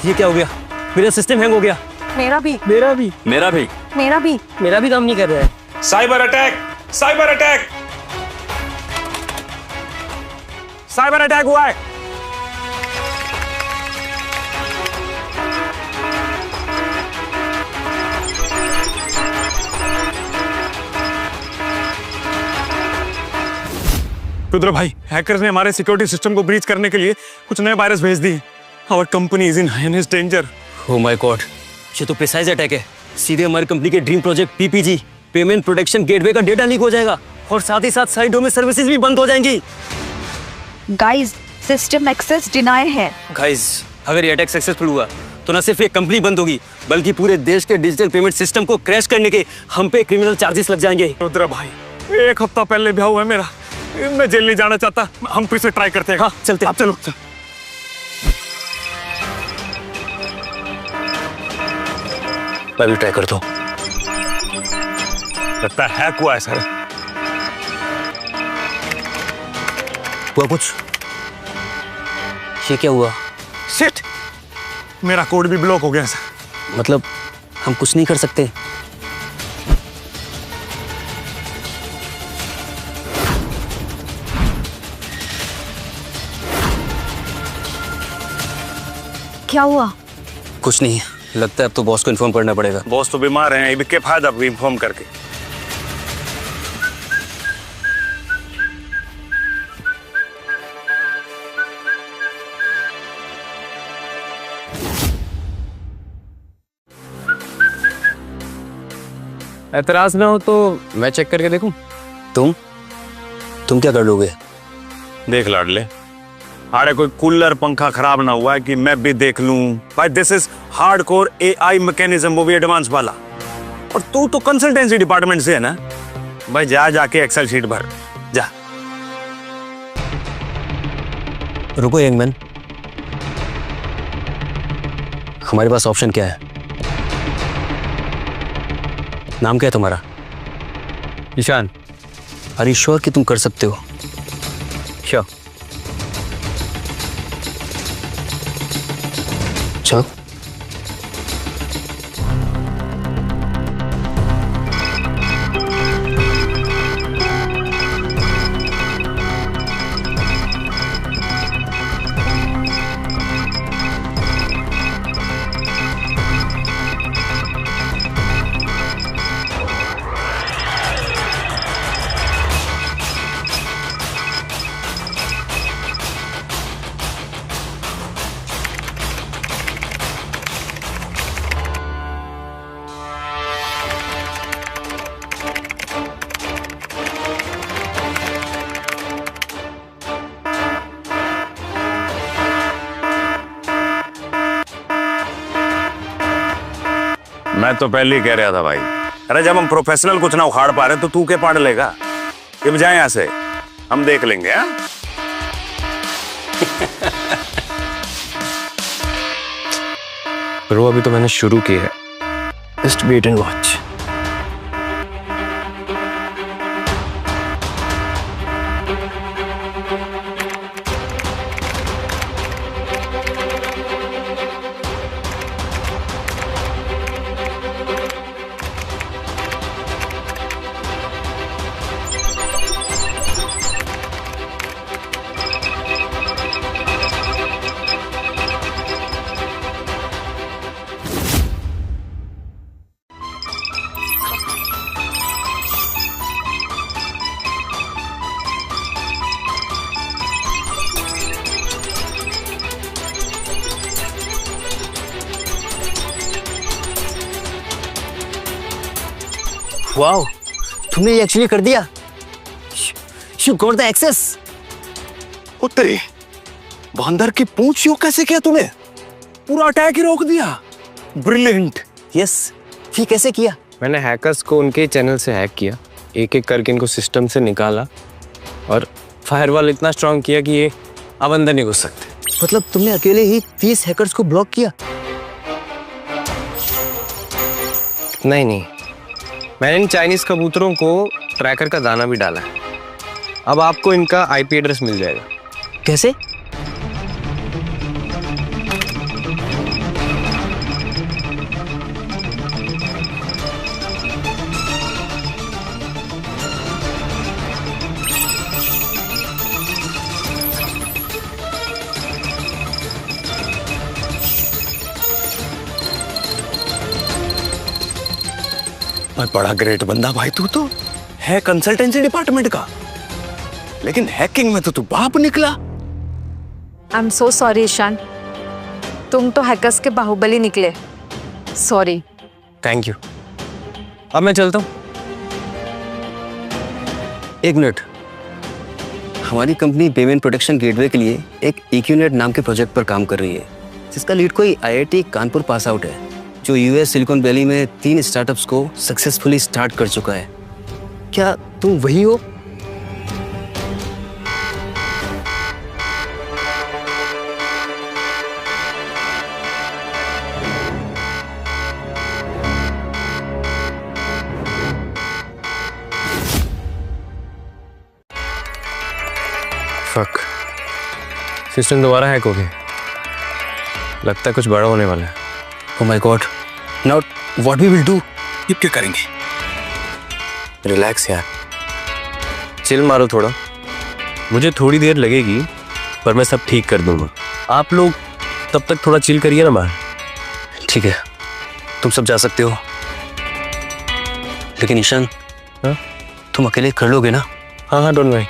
ये क्या हो गया? मेरा सिस्टम हैंग हो गया। मेरा भी मेरा भी मेरा भी। मेरा भी मेरा भी काम नहीं कर रहा है। Cyber attack, cyber attack, cyber attack हुआ है। रुद्र भाई, हैकर्स ने हमारे सिक्योरिटी सिस्टम को ब्रीच करने के लिए कुछ नए वायरस भेज दिए। Our company is in highest danger. Oh my God, ये तो प्रिसाइज अटैक है। सीधे हमारी कंपनी के dream project PPG payment protection gateway का डेटा लीक हो जाएगा और साथ ही साथ साइटों में सर्विसेज भी बंद हो जाएंगी। गाइस, सिस्टम एक्सेस डिनाई है। गाइस, अगर ये अटैक सक्सेसफुल हुआ तो न सिर्फ एक कंपनी बंद होगी बल्कि पूरे देश के डिजिटल पेमेंट सिस्टम को क्रैश करने के हम पे क्रिमिनल चार्जेस लग जाएंगे। रुद्र भाई, 1 हफ्ता पहले ब्याह हुआ है मेरा, मैं जेल नहीं जाना चाहता। हम फिर से ट्राई करते हैं। हाँ, चलते आप चलो। मैं भी ट्राई करता हूँ। लगता है हैक हुआ है सर। हुआ कुछ? ये क्या हुआ? शिट, मेरा कोड भी ब्लॉक हो गया सर। मतलब हम कुछ नहीं कर सकते? क्या हुआ? कुछ नहीं, लगता है अब तो बॉस को इन्फॉर्म करना पड़ेगा। बॉस तो बीमार हैं, ये क्या फायदा इन्फॉर्म करके। एतराज ना हो तो मैं चेक करके देखूं? तुम क्या कर लोगे? देख लाडले, अरे कोई कूलर पंखा खराब ना हुआ है कि मैं भी देख लूं। भाई this is hardcore AI mechanism, वो भी एडवांस वाला। और तू तो कंसल्टेंसी डिपार्टमेंट से है ना भाई, जा जाके एक्सेल शीट भर जा। रुको यंगमैन, हमारे पास ऑप्शन क्या है? नाम क्या है तुम्हारा? ईशान। आर यू श्योर कि तुम कर सकते हो? श्योर। चलो। मैं तो पहले ही कह रहा था भाई, अरे जब हम प्रोफेशनल कुछ ना उखाड़ पा रहे तो तू क्या पाड़ लेगा? कि बजाय यहां से हम देख लेंगे। हाँ ब्रो, अभी तो मैंने शुरू की है। Just wait and watch. Wow, तुमने ये एक्चुअली कर दिया। You got the access। तेरी बंदर की पूंछ यूं कैसे किया तूने? पूरा अटैक ही रोक दिया। ब्रिलियंट। यस, ये कैसे किया? मैंने हैकर्स को उनके चैनल से हैक किया, एक एक करके इनको सिस्टम से निकाला और फायरवॉल इतना स्ट्रांग किया कि ये अब अंदर नहीं घुस सकते। मतलब तुमने अकेले ही 30 हैकर्स को ब्लॉक किया? नहीं, मैंने इन चाइनीज कबूतरों को ट्रैकर का दाना भी डाला है। अब आपको इनका आईपी एड्रेस मिल जाएगा। कैसे? मैं बड़ा ग्रेट बंदा भाई, तू तो है कंसल्टेंसी डिपार्टमेंट का, लेकिन हैकिंग में तो तू बाप निकला। I am so sorry Ishaan, तुम तो हैकर्स के बाहुबली निकले। सॉरी। Thank you. अब मैं चलता हूँ। एक मिनट, हमारी कंपनी पेमेंट प्रोटेक्शन गेटवे के लिए एक EQNet नाम के प्रोजेक्ट पर काम कर रही है, जिसका लीड कोई IIT कानपुर पास आउट है, जो US सिलिकॉन वैली में 3 स्टार्टअप्स को सक्सेसफुली स्टार्ट कर चुका है। क्या तुम वही हो? फक, सिस्टम दोबारा हैक हो गया। लगता है कुछ बड़ा होने वाला है। Oh my God, now what we will do? ये क्या करेंगे? रिलैक्स यार, चिल मारो थोड़ा। मुझे थोड़ी देर लगेगी, पर मैं सब ठीक कर दूंगा। आप लोग तब तक थोड़ा चिल करिए ना बाहर। ठीक है, तुम सब जा सकते हो, लेकिन ईशान, हाँ? तुम अकेले कर लोगे ना? हाँ हाँ, डोंट वरी।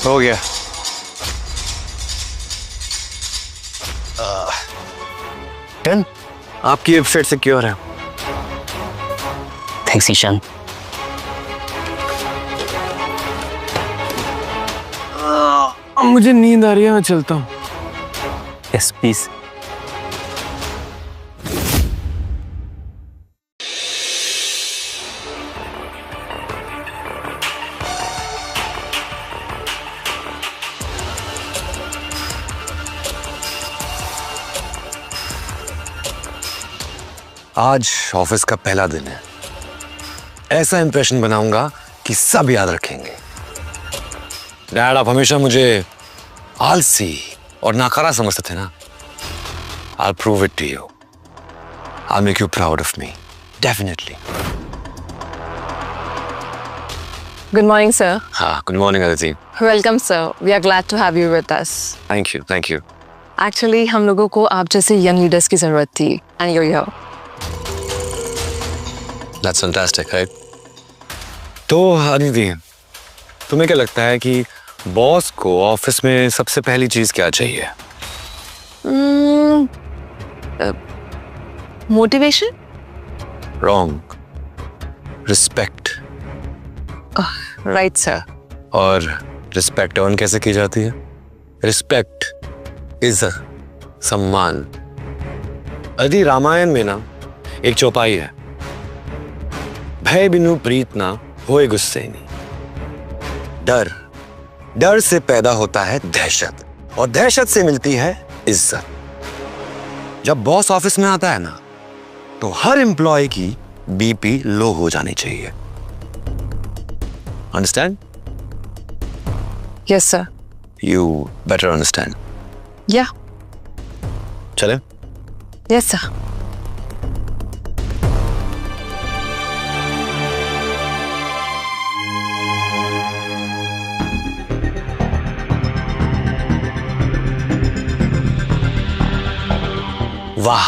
हो गया। डन। आपकी वेबसाइट सिक्योर है। थैंक्स ईशान। मुझे नींद आ रही है, मैं चलता हूँ। Yes please. आज ऑफिस का पहला दिन है। ऐसा इंप्रेशन बनाऊंगा कि सब याद रखेंगे। डैड, आप हमेशा मुझे आलसी और नाकारा समझते थे ना। I'll prove it to you. I'll make you proud of me. Definitely. Good morning, sir. हाँ, good morning Aditi. Welcome, sir. We are glad to have you with us. Thank you, thank you. Actually, हम लोगों को आप जैसे young leaders की जरूरत थी, and you're here. That's fantastic, right? तो अदिति, तुम्हें क्या लगता है कि बॉस को ऑफिस में सबसे पहली चीज क्या चाहिए? Motivation? Wrong. Respect. Right, sir. और रिस्पेक्ट अर्न कैसे की जाती है? रिस्पेक्ट, इज्जत, सम्मान। अदि रामायण में ना एक चौपाई है, भय बिनु प्रीत ना होए गुस्से नहीं। डर, डर से पैदा होता है दहशत, और दहशत से मिलती है इज्जत। जब बॉस ऑफिस में आता है ना, तो हर एम्प्लॉय की बीपी लो हो जानी चाहिए। Understand? Yes, sir. You better understand. Yeah. चले? Yes, sir. वाह,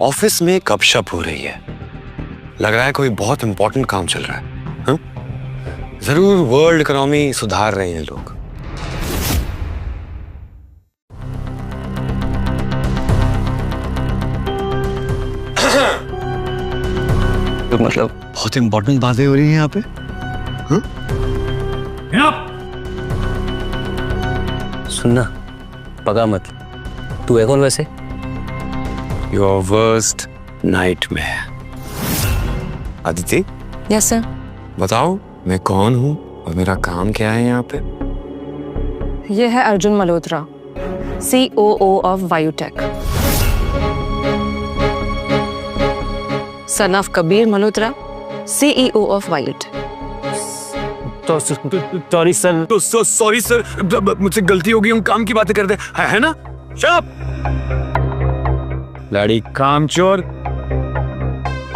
ऑफिस में गपशप हो रही है। लग रहा है कोई बहुत इंपॉर्टेंट काम चल रहा है। हाँ? जरूर वर्ल्ड इकोनॉमी सुधार रहे हैं लोग। तो मतलब बहुत इंपॉर्टेंट बातें हो रही हैं यहाँ पे। सुनना, पगा मत। तू है कौन वैसे? Your worst nightmare. Aditi, Yes, sir. बताओ मैं कौन हूँ और मेरा काम क्या है यहाँ पे? ये है Arjun Malhotra, COO of Viutech. Son of Kabir Malhotra, CEO of Viutech. Sorry sir. Sorry sir, मुझसे गलती हो गई, हम काम की बातें करते है ना? शट लड़ी कामचोर।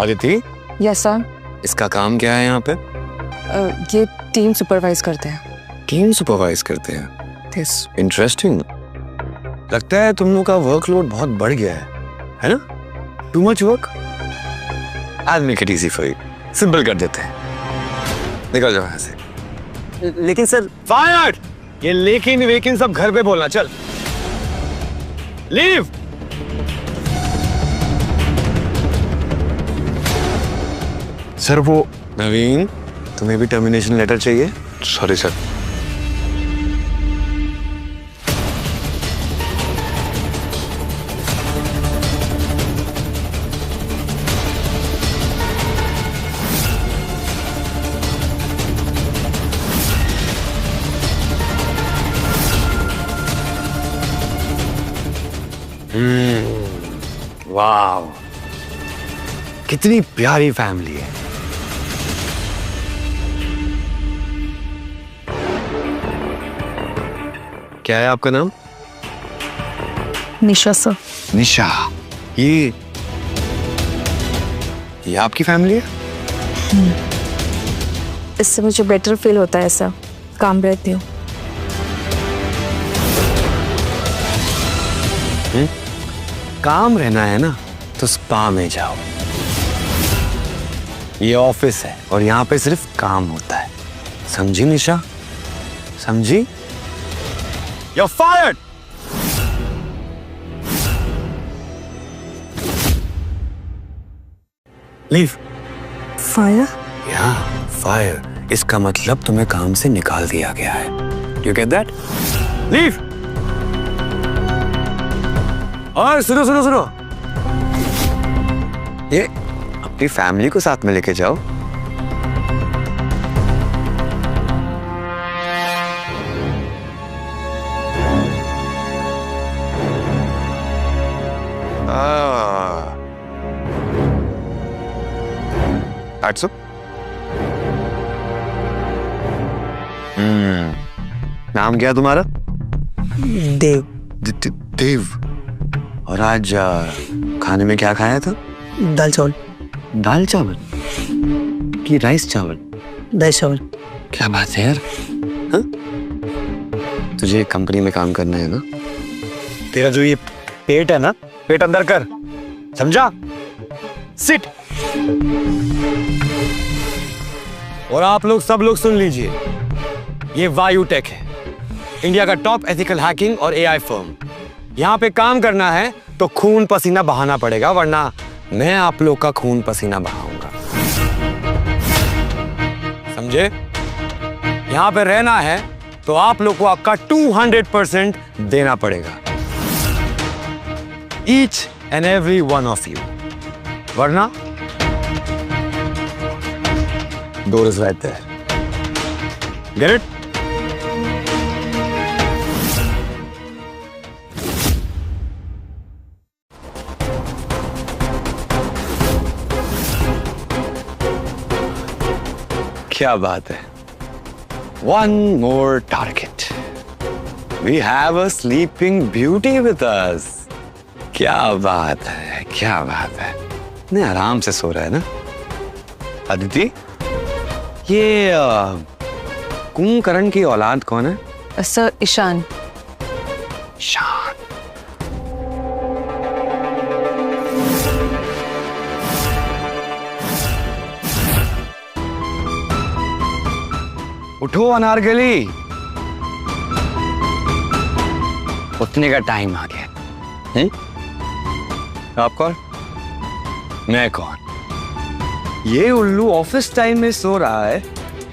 Aditi, Yes, sir. इसका काम क्या है यहाँ पे? ये टीम सुपरवाइज करते हैं। टीम सुपरवाइज करते हैं। Yes. इंटरेस्टिंग। लगता है तुम लोग का वर्कलोड बहुत बढ़ गया है ना? Too much work. I'll make it easy for you. Simple कर देते हैं। निकल जाओ यहाँ से। लेकिन सर, फायर्ड। ये लेकिन वेकिन सब घर पे बोलना। चल लीव। सर वो नवीन, तुम्हें भी टर्मिनेशन लेटर चाहिए? Sorry sir. वाह, कितनी प्यारी फैमिली है। क्या है आपका नाम? निशा सर। निशा। ये आपकी फैमिली है? इससे मुझे बेटर फील होता है सर, काम रहती हूँ। काम रहना है ना तो स्पा में जाओ। ये ऑफिस है और यहाँ पे सिर्फ काम होता है, समझी निशा? समझी? You're fired! Leave. Fire? Yeah, fire. इसका मतलब तुम्हें काम से निकाल दिया गया है। You get that? Leave. और सुनो सुनो सुनो, ये अपनी फैमिली को साथ में लेके जाओ। That's so. नाम क्या तुम्हारा? देव। देव। और आज खाने में क्या खाया था? दाल चावल। दाल चावल कि राइस चावल? दाल चावल। क्या बात है यार, हाँ? तुझे कंपनी में काम करना है ना? तेरा जो ये पेट है ना, पेट अंदर कर, समझा? सिट। और आप लोग सब लोग सुन लीजिए, ये वायूटेक है, इंडिया का टॉप एथिकल हैकिंग और एआई फर्म। यहाँ पे काम करना है तो खून पसीना बहाना पड़ेगा, वरना मैं आप लोग का खून पसीना बहाऊंगा, समझे? यहाँ पे रहना है तो आप लोग को आपका 200% देना पड़ेगा, each and every one of you, वरना door is right there. Get it? क्या बात है, one more target. We have a sleeping beauty with us. क्या बात है, क्या बात है, नहीं आराम से सो रहा है ना? अदिति, ये कुंभकर्ण की औलाद कौन है? सर ईशान। ईशान। उठो अनारकली, उठने का टाइम आ गया है? आप कौन? मैं कौन? ये उल्लू ऑफिस टाइम में सो रहा है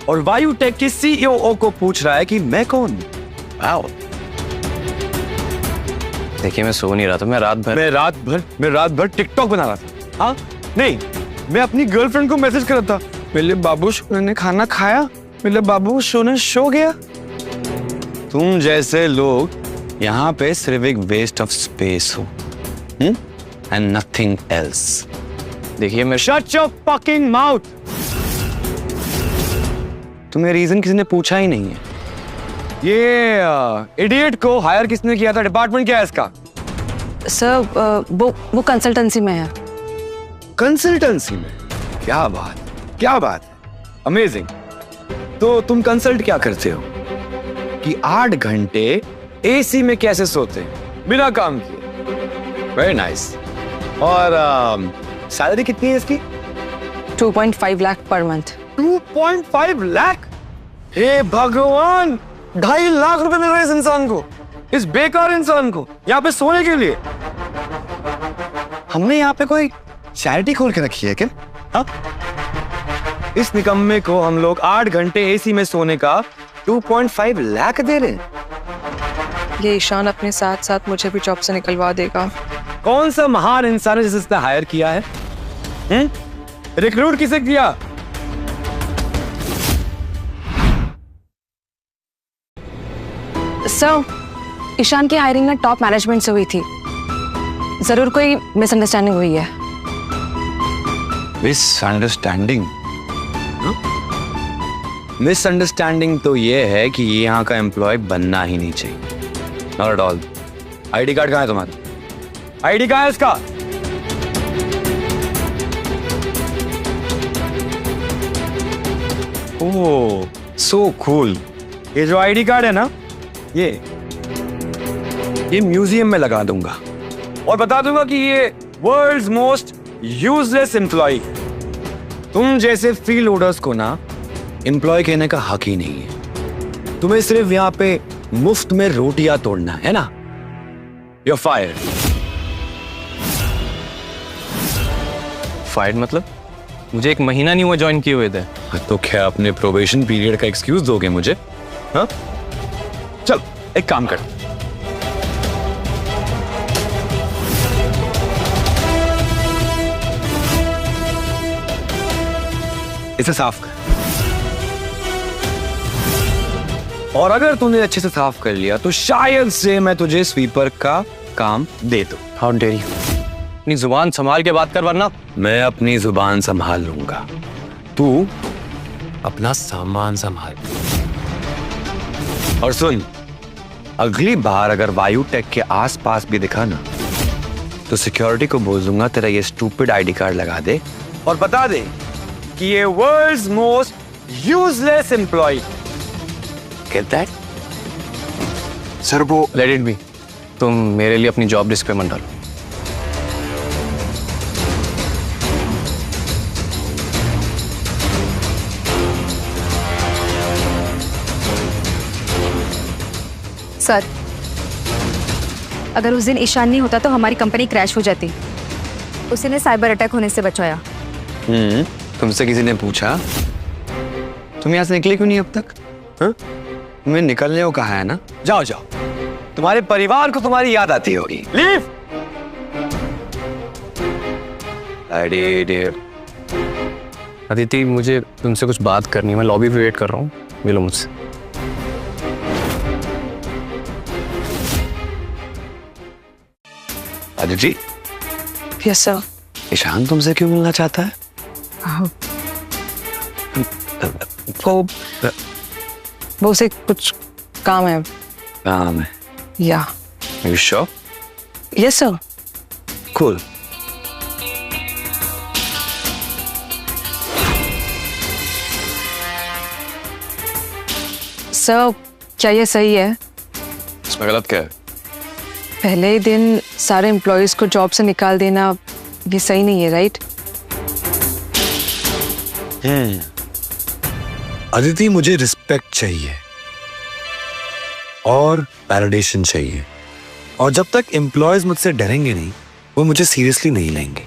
और वायु टेक के सीईओ को पूछ रहा है कि मैं कौन हूं। वाओ। देखिए मैं सो नहीं रहा था, मैं रात भर टिकटॉक बना रहा था। हाँ नहीं, मैं अपनी गर्लफ्रेंड को मैसेज कर रहा था, मेरे बाबू ने खाना खाया, मेरे बाबू ने शो गया। तुम जैसे लोग यहाँ पे सिर्फ एक वेस्ट ऑफ स्पेस हो एंड नथिंग एल्स। देखिए मैं शट योर फकिंग माउथ। तुम्हें रीजन किसी ने पूछा ही नहीं है। ये इडियट को हायर किसने किया था? डिपार्टमेंट क्या है इसका? सर वो कंसल्टेंसी में है। कंसल्टेंसी में? क्या बात, अमेजिंग। तो तुम कंसल्ट क्या करते हो कि 8 घंटे एसी में कैसे सोते हैं बिना काम किए? Very nice. और सैलरी कितनी है इसकी? 2.5 लाख पर मंथ। 2.5 लाख? हे भगवान, 2.5 लाख रुपए मिल रहे इस इंसान को, इस बेकार इंसान को यहाँ पे सोने के लिए। हमने यहाँ पे कोई चैरिटी खोल के रखी है क्या? हाँ? इस निकम्मे को हम लोग 8 घंटे एसी में सोने का 2.5 लाख दे रहे हैं। ये ईशान अपने साथ साथ मुझे भी जॉब से निकलवा देगा। कौन सा महान इंसान है जिसे इसने हायर किया है? रिक्रूट किसे किया? सर, ईशान की हायरिंग ना टॉप मैनेजमेंट से हुई थी। जरूर कोई मिसअंडरस्टैंडिंग हुई है। मिसअंडरस्टैंडिंग? मिसअंडरस्टैंडिंग तो ये है कि ये यहाँ का एम्प्लॉय बनना ही नहीं चाहिए। Not at all. ID card कहाँ है तुम्हारा? आईडी कहाँ है इसका? ओह, सो कूल। ये जो आईडी कार्ड है ना, ये म्यूजियम में लगा दूंगा और बता दूंगा कि ये वर्ल्ड्स मोस्ट यूजलेस एम्प्लॉय। तुम जैसे फ्री लोडर्स को ना एम्प्लॉय कहने का हक ही नहीं है। तुम्हें सिर्फ यहाँ पे मुफ्त में रोटियां तोड़ना है ना। You're fired. फाइड मतलब? मुझे 1 महीना नहीं हुआ ज्वाइन किए हुए थे। तो क्या अपने प्रोबेशन पीरियड का एक्सक्यूज दोगे मुझे? हाँ? चल एक काम कर, इसे साफ कर। और अगर तूने अच्छे से साफ कर लिया तो शायद से मैं तुझे स्वीपर का काम दे दूं। How dare you. अपनी जुबान संभाल के बात कर, वरना मैं अपनी जुबान संभाल लूंगा, तू अपना सामान संभाल। और सुन, अगली बार अगर वायु टेक के आसपास भी दिखा ना तो सिक्योरिटी को बोल दूंगा तेरा ये स्टूपिड आईडी कार्ड लगा दे और बता दे कि ये world's most useless employee. Get that? Sir वो लेट इट बी। तुम मेरे लिए अपनी जॉब रिस्क पे मत डालो। सर, अगर उस दिन ईशान नहीं होता तो हमारी कंपनी क्रैश हो जाती। उसी ने साइबर अटैक होने से बचाया। तुमसे किसी ने पूछा तुम यहाँ से निकले क्यों नहीं अब तक? हाँ? तुम्हें निकलने को कहा है ना, जाओ जाओ। तुम्हारे परिवार को तुम्हारी याद आती होगी। लीव। अदिति, मुझे तुमसे कुछ बात करनी है। मैं लॉबी पे वेट कर रहा हूँ, मिलो मुझसे। अदिति। Yes sir. ईशान तुमसे क्यों मिलना चाहता है? वो उसे कुछ काम है। काम है? या। Are you sure? Yes sir. Cool. Sir, क्या ये सही है? इसमें गलत क्या है? पहले ही दिन सारे एम्प्लॉयज को जॉब से निकाल देना ये सही नहीं है, राइट? अदिति, मुझे रिस्पेक्ट चाहिए और वैलिडेशन चाहिए, और जब तक एम्प्लॉयज मुझसे डरेंगे नहीं वो मुझे सीरियसली नहीं लेंगे।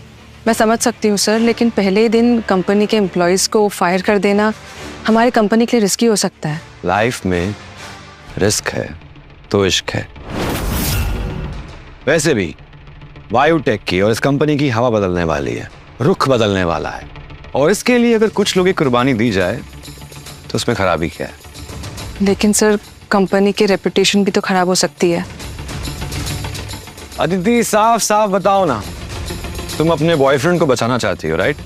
मैं समझ सकती हूँ सर, लेकिन पहले ही दिन कंपनी के एम्प्लॉयज़ को फायर कर देना हमारी कंपनी के लिए रिस्की हो सकता है। लाइफ में रिस्क है तो इश्क है। वैसे भी बायोटेक की और इस कंपनी की हवा बदलने वाली है, रुख बदलने वाला है, और इसके लिए अगर कुछ लोगों की कुर्बानी दी जाए तो उसमें खराबी क्या है? लेकिन सर कंपनी की रेपुटेशन भी तो खराब हो सकती है। अदिति, साफ साफ बताओ ना, तुम अपने बॉयफ्रेंड को बचाना चाहती हो, राइट?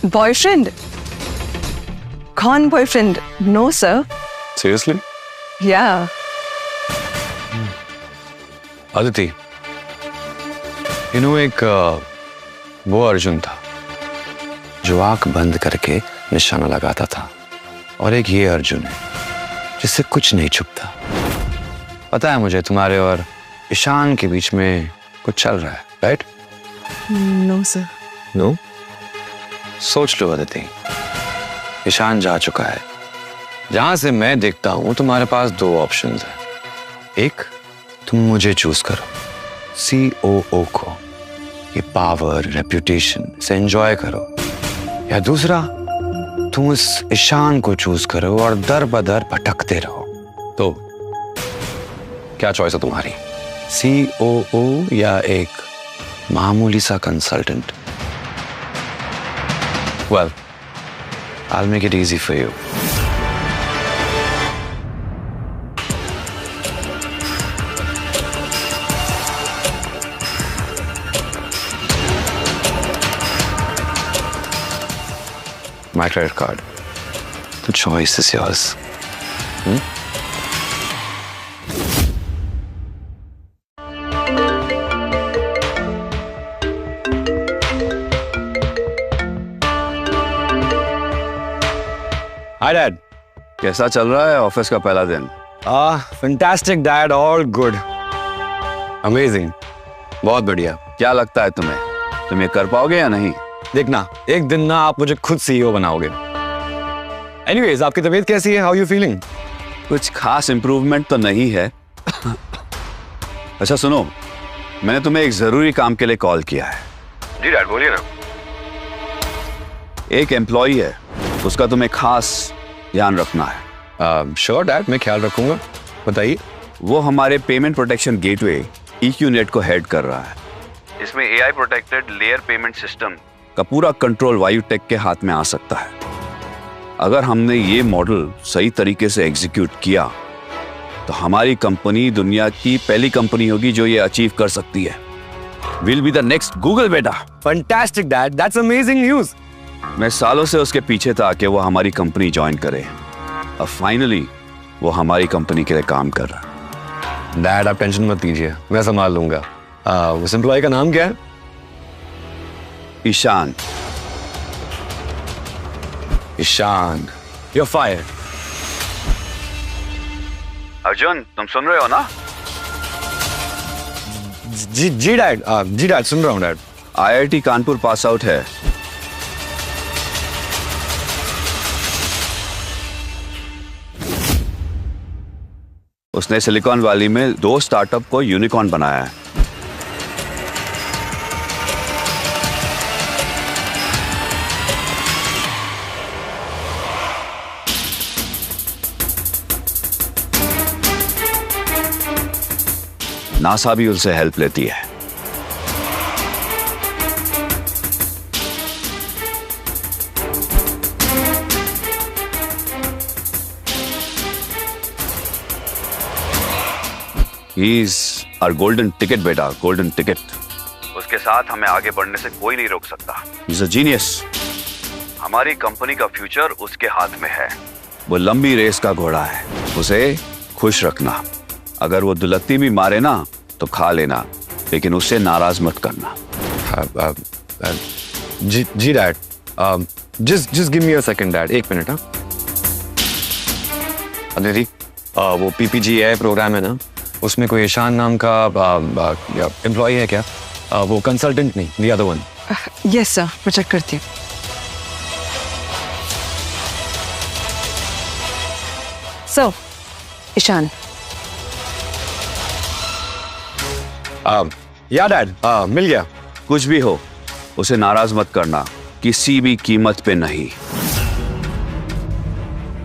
बॉयफ्रेंड? कौन बॉयफ्रेंड? No sir. सीरियसली? या अदिति, एक वो अर्जुन था जो आंख बंद करके निशाना लगाता था, और एक ये अर्जुन है जिससे कुछ नहीं छुपता। पता है मुझे तुम्हारे और ईशान के बीच में कुछ चल रहा है, राइट? No sir. नो? सोच लो अदिति, ईशान जा चुका है। जहां से मैं देखता हूं तुम्हारे पास दो ऑप्शंस हैं। एक, तुम मुझे चूज करो, COO को, ये पावर रेप्यूटेशन से एंजॉय करो, या दूसरा तुम उस ईशान को चूज करो और दर बदर भटकते रहो। तो क्या चॉइस है तुम्हारी, COO या एक मामूली सा consultant? Well, I'll make it easy for you. My credit card. The choice is yours. Hi, Dad. कैसा चल रहा है ऑफिस का पहला दिन? Fantastic, Dad. All good. Amazing. बहुत बढ़िया। क्या लगता है तुम्हें, तुम ये कर पाओगे या नहीं? देखना, एक दिन ना आप मुझे खुद CEO बनाओगे। Anyways, आपकी तबीयत कैसी है? How are you feeling? कुछ खास इम्प्रूवमेंट तो नहीं है। अच्छा सुनो, मैंने तुम्हें एक जरूरी काम के लिए कॉल किया है। जी डैड, बोलिए ना। एक एम्प्लॉई है, उसका तुम्हें खास ध्यान रखना है। श्योर डैड, मैं ख्याल रखूंगा। बताइए। वो हमारे पेमेंट प्रोटेक्शन गेटवे EQNet को हेड कर रहा है। इसमें AI protected layer payment system का पूरा कंट्रोल वायुटेक के हाथ में आ सकता है। अगर हमने ये मॉडल सही तरीके से एग्जीक्यूट किया तो हमारी कंपनी दुनिया की पहली कंपनी होगी जो ये अचीव कर सकती है। Will be the next Google बेटा। Fantastic dad, that's amazing news. मैं सालों से उसके पीछे था कि वो हमारी कंपनी ज्वाइन करे। अब फाइनली वो हमारी कंपनी के लिए काम कर रहा है। डैड, आप टेंशन मत लीजिए, मैं संभाल लूंगा। उस एम्प्लॉय का नाम क्या है? ईशान। Ishan, you're fired. अर्जुन, तुम सुन रहे हो ना? जी डैड, सुन रहा हूँ dad. IIT Kanpur pass out है। उसने सिलिकॉन वैली में 2 स्टार्टअप को यूनिकॉर्न बनाया है। नासा भी उनसे हेल्प लेती है। He is our golden ticket बेटा, golden ticket। उसके साथ हमें आगे बढ़ने से कोई नहीं रोक सकता। He's a genius। हमारी कंपनी का फ्यूचर उसके हाथ में है। वो लंबी रेस का घोड़ा है, उसे खुश रखना। अगर वो दुलत्ती भी मारे ना तो खा लेना, लेकिन उससे नाराज मत करना। जी dad, just give me a second dad, 1 minute. हाँ अदिति, वो PPGAI प्रोग्राम है ना, उसमें कोई ईशान नाम का एम्प्लॉय है क्या? वो कंसल्टेंट नहीं, the other one। Yes sir, मैं चेक करती हूँ। सो ईशान। या डैड, मिल गया। कुछ भी हो, उसे नाराज मत करना, किसी भी कीमत पे नहीं।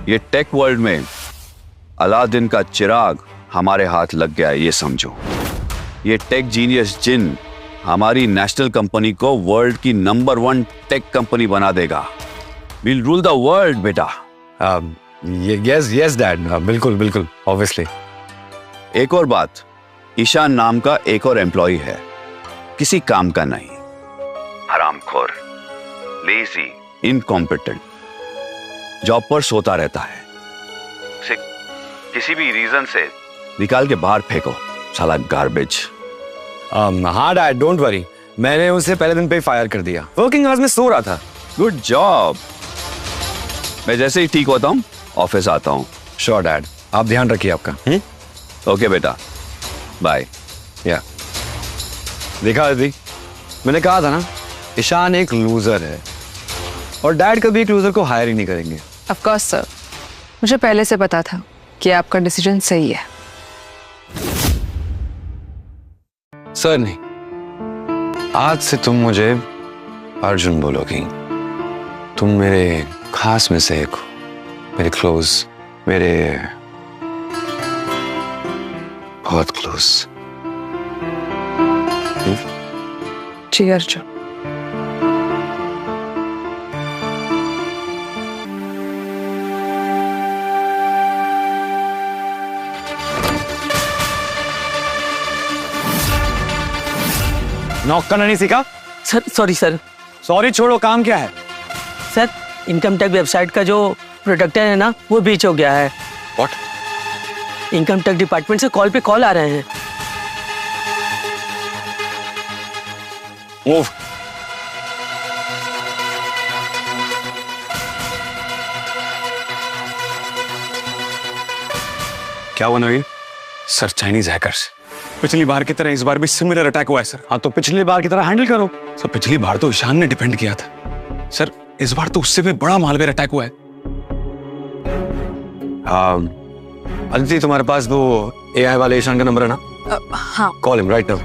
ये टेक वर्ल्ड में अलादीन का चिराग हमारे हाथ लग गया, ये समझो। ये टेक जीनियस जिन हमारी नेशनल कंपनी को वर्ल्ड की नंबर 1 टेक कंपनी बना देगा। विल रूल द वर्ल्ड बेटा। यस यस डैड, बिल्कुल बिल्कुल, ऑब्वियसली। एक और बात, ईशान नाम का एक और एम्प्लॉय है, किसी काम का नहीं, हरामखोर, लेजी, इनकॉम्पिटेंट, जॉब पर सोता रहता है। उसे किसी भी रीजन से निकाल के बाहर फेंको, साला गार्बेज। हाँ डैड, डोंट वरी, मैंने उसे पहले दिन पे ही फायर कर दिया। वर्किंग आवर्स में सो रहा था। Good job. मैं जैसे ही ठीक होता हूँ ऑफिस आता हूँ। श्योर डैड, आप ध्यान रखिए आपका। ओके बेटा, बाय। या देखा अदिति, मैंने कहा था ना, ईशान एक लूजर है और डैड कभी एक लूजर को हायर ही नहीं करेंगे। ऑफ कोर्स सर, मुझे पहले से पता था कि आपका डिसीजन सही है। सर नहीं, आज से तुम मुझे अर्जुन बोलोगी। तुम मेरे खास में से एक हो, मेरे क्लोज, मेरे बहुत क्लोज। जी अर्जुन। नॉक करना नहीं सीखा? Sir sorry sir. सॉरी छोड़ो, काम क्या है? सर इनकम टैक्स वेबसाइट का जो प्रोटेक्टर है ना, वो ब्रीच हो गया है। व्हाट? इनकम टैक्स डिपार्टमेंट से कॉल पे कॉल आ रहे हैं। मूव। क्या हुआ नवीन? सर चाइनीज हैकर्स, पिछली बार की तरह इस बार भी सिमिलर अटैक हुआ है सर। हाँ तो पिछली बार की तरह हैंडल करो। सर पिछली बार तो ईशान ने डिपेंड किया था सर, इस बार तो उससे भी बड़ा मालवेयर अटैक हुआ है। अदिति, तुम्हारे पास वो एआई वाले ईशान का नंबर है ना? हाँ। Call him right now.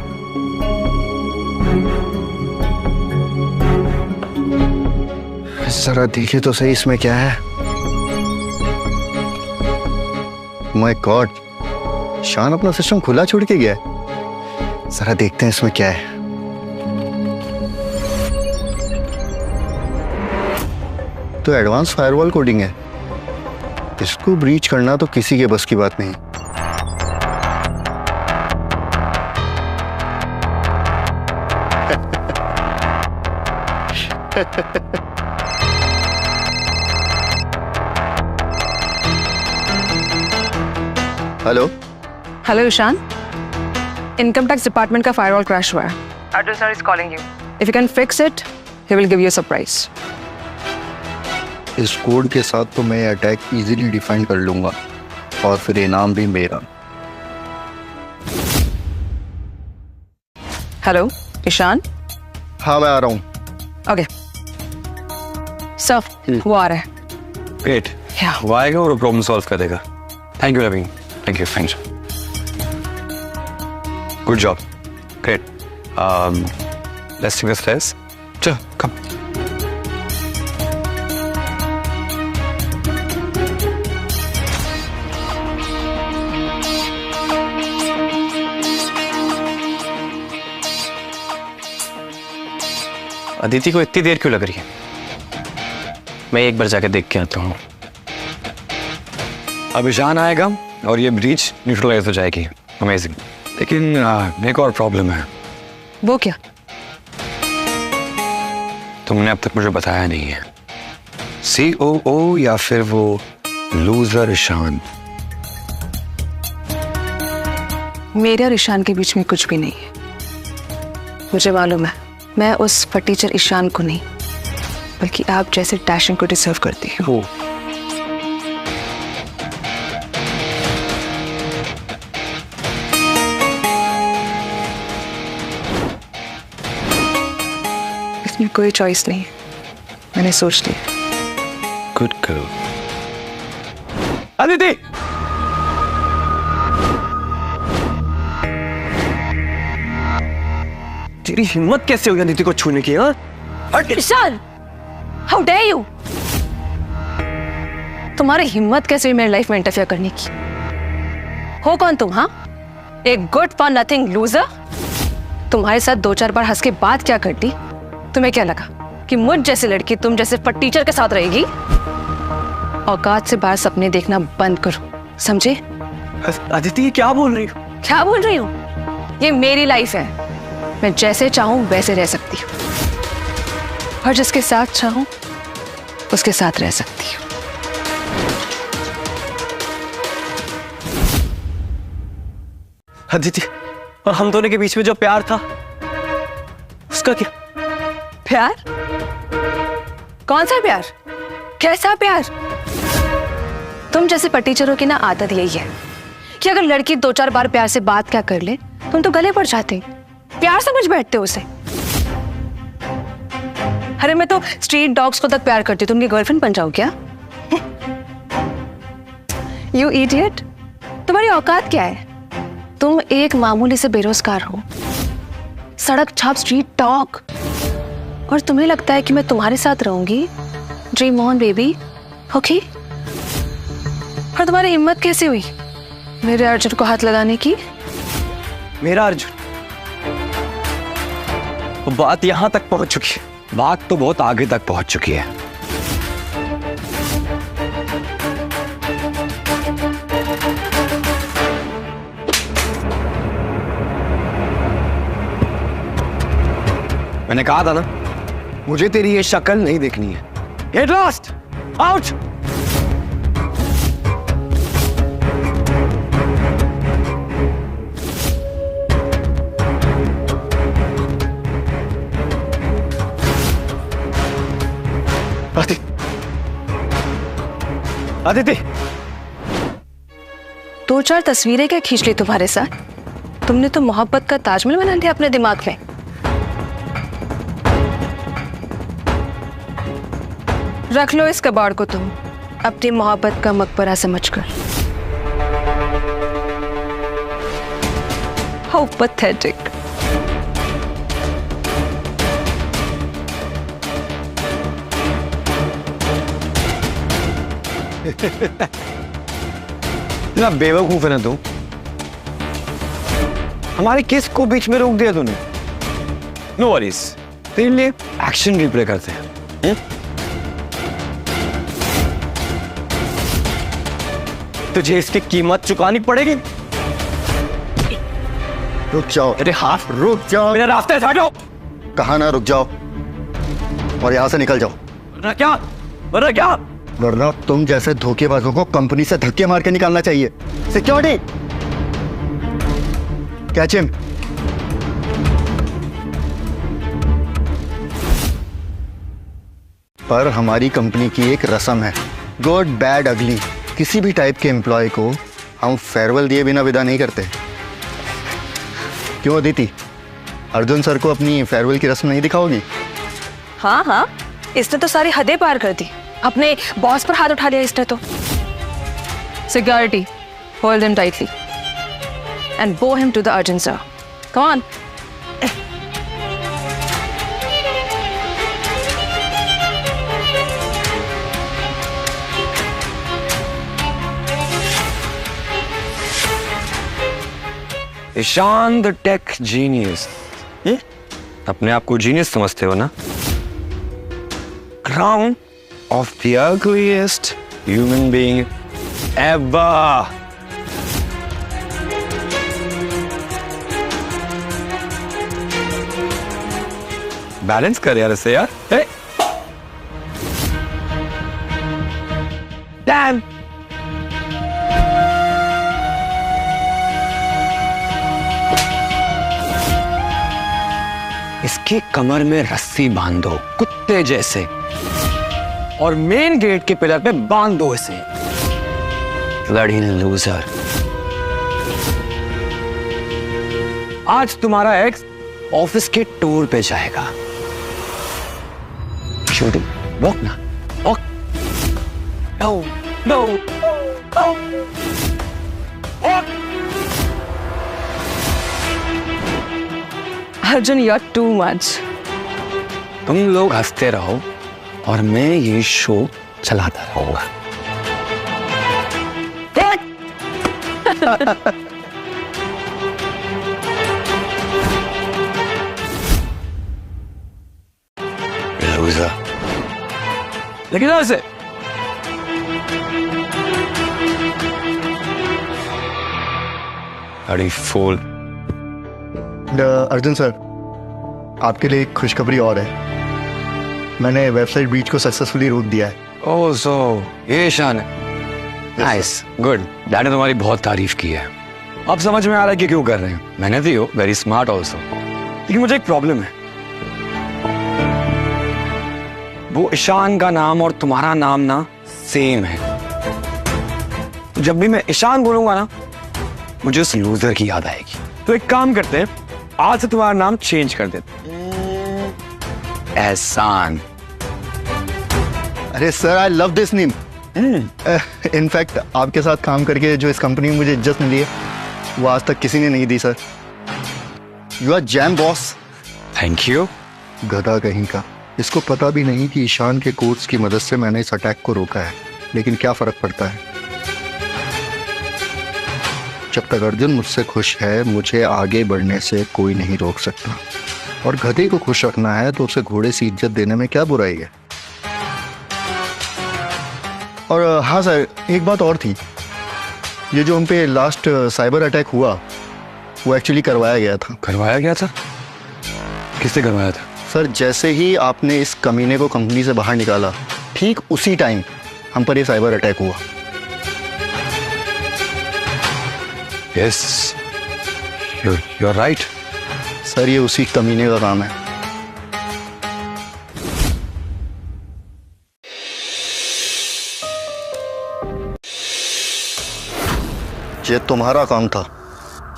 जरा देखिए तो सही इसमें क्या है। माय गॉड, शान अपना सिस्टम खुला छोड़ के गया है। जरा देखते हैं इसमें क्या है। तो एडवांस फायरवॉल कोडिंग है, इसको ब्रीच करना तो किसी के बस की बात नहीं। Hello hello Ishaan, income tax department का फायरवॉल क्रैश हुआ है। Arjun sir is calling you. If you can fix it, he will give you a surprise. इस कोड के साथ तो मैं अटैक इजीली डिफाइन कर लूंगा और फिर इनाम भी मेरा। हेलो ईशान। हाँ मैं आ रहा हूँ। ओके सर, वो आ रहा है। Great, Yeah. वो आएगा और प्रॉब्लम सॉल्व कर देगा। Thank you Naveen, thank you, thanks, good job, great. Let's take the stairs. चल कम। अदिति को इतनी देर क्यों लग रही है? मैं एक बार जाके देख के आता हूँ। अब ईशान आएगा और ये ब्रीच न्यूट्रलाइज हो जाएगी। अमेजिंग। लेकिन एक और प्रॉब्लम है। वो क्या? तुमने अब तक मुझे बताया नहीं है। COO या फिर वो लूजर ईशान? मेरे और ईशान के बीच में कुछ भी नहीं है। मुझे मालूम है, मैं उस फटीचर ईशान को नहीं, बल्कि आप जैसे डैशिंग को डिजर्व करती हूँ। इसमें कोई चॉइस नहीं है, मैंने सोच लिया। Good girl. अदिति, तेरी हिम्मत कैसे हुई अदिति को छूने की? हाँ, ईशान, हाउ डेयर यू? तुम्हारी हिम्मत कैसे हुई मेरी लाइफ में इंटरफेयर करने की? हो कौन तुम? हाँ, एक गुड फॉर नथिंग लूजर। तुम्हारे साथ 2-4 बार हंस के बात क्या करती? तुम्हें क्या लगा कि मुझ जैसी लड़की तुम जैसे टीचर के साथ रहेगी? औकात से बाहर सपने देखना बंद करो, समझे? अदिति ये क्या बोल रही हो? क्या बोल रही हूँ? ये मेरी लाइफ है, मैं जैसे चाहूं वैसे रह सकती हूँ और जिसके साथ चाहूं उसके साथ रह सकती हूँ। अदिति, और हम दोनों के बीच में जो प्यार था उसका क्या? प्यार? कौन सा प्यार? कैसा प्यार? तुम जैसे टीचरों की ना आदत यही है कि अगर लड़की 2-4 बार प्यार से बात क्या कर ले, तुम तो गले पड़ जाते, प्यार समझ बैठते हो उसे। अरे मैं तो स्ट्रीट डॉग्स को तक प्यार करती हूँ, तुम उनकी गर्लफ्रेंड बन जाओ क्या? यू इडियट, तुम्हारी औकात क्या है? तुम एक मामूली से बेरोजगार हो, सड़क छाप स्ट्रीट डॉग, और तुम्हें लगता है कि मैं तुम्हारे साथ रहूंगी? Dream on baby, okay? और तुम्हारी हिम्मत कैसे हुई मेरे अर्जुन को हाथ लगाने की? मेरा अर्जुन? वो बात यहां तक पहुंच चुकी है, बात तो बहुत आगे तक पहुंच चुकी है। मैंने कहा था ना, मुझे तेरी ये शक्ल नहीं देखनी है। Get lost, out. अदिति, 2-4 तस्वीरें क्या खींच ली तुम्हारे साथ? तुमने तो मोहब्बत का ताजमहल बना लिया अपने दिमाग में। रख लो इस कबाड़ को तुम अपनी मोहब्बत का मकबरा समझकर। How pathetic. इतना बेवकूफ है ना तू, हमारे केस को बीच में रोक दिया तूने। नो वरीज, तेरे लिए एक्शन रिप्ले करते हैं। तुझे इसकी कीमत चुकानी पड़ेगी। रुक जाओ। अरे हाथ, रुक जाओ। मेरा रास्ते से हटो। कहा ना रुक जाओ और यहाँ से निकल जाओ। वरना क्या? वरना क्या? वरना तुम जैसे धोखेबाजों को कंपनी से धक्के मार के निकालना चाहिए। Security, catch him. पर हमारी कंपनी की एक रस्म है, गुड बैड अगली, किसी भी टाइप के एम्प्लॉय को हम फेयरवेल दिए बिना विदा नहीं करते। क्यों अदिति, अर्जुन सर को अपनी फेयरवेल की रस्म नहीं दिखाओगी? हाँ हाँ, इसने तो सारी हदें पार कर दी, अपने बॉस पर हाथ उठा लिया इसने तो। Security, hold him tightly and bow him to the Arjun sir. Come on. Ishaan the tech genius. अपने आप को जीनियस समझते हो ना? Crown of the ugliest human being ever. Balance कर यार इसे यार। डैम। इसकी कमर में रस्सी बांधो कुत्ते जैसे और मेन गेट के पिलर पे बांध दो इसे। Bloody loser. आज तुम्हारा एक्स ऑफिस के टूर पे जाएगा। शूटिंग, वॉक ना, walk. No no walk. Arjun, you are too much. तुम लोग हंसते रहो और मैं ये शो चलाता रहूंगा। लूजा। लेकिन ऐसे अड़ी फूल। अर्जुन सर, आपके लिए एक खुशखबरी और है। मैंने वेबसाइट ब्रीच को सक्सेसफुली रोक दिया है। ओह सो ये ईशान है। Nice, good. डैड ने तुम्हारी बहुत तारीफ की है। अब समझ में आ रहा है कि क्यों कर रहे हैं। मेहनती हो, वेरी स्मार्ट ऑल्सो। लेकिन मुझे एक प्रॉब्लम है। वो ईशान का नाम और तुम्हारा नाम ना सेम है। तो जब भी मैं ईशान बोलूंगा ना, मुझे उस लूजर की याद आएगी। तो एक काम करते हैं, आज से तुम्हारा नाम चेंज कर देते हैं। एहसान। अरे sir, I love this name. In fact आपके साथ काम करके जो इस कंपनी में मुझे इज्जत मिली है, वो आज तक किसी ने नहीं दी sir. You are gem boss. Thank you. गधा कहीं का, इसको पता भी नहीं कि ईशान के कोड्स की मदद से मैंने इस अटैक को रोका है। लेकिन क्या फर्क पड़ता है, जब तक अर्जुन मुझसे खुश है, मुझे आगे बढ़ने से कोई नहीं रोक सकता। और गधे को खुश रखना है तो उसे घोड़े से इज्जत देने में क्या बुराई है। और हाँ सर, एक बात और थी। ये जो हम पे लास्ट साइबर अटैक हुआ, वो एक्चुअली करवाया गया था। करवाया गया था? किससे करवाया था? सर, जैसे ही आपने इस कमीने को कंपनी से बाहर निकाला, ठीक उसी टाइम हम पर ये साइबर अटैक हुआ। Yes, you're right. सर, ये उसी कमीने का काम है। ये तुम्हारा काम था,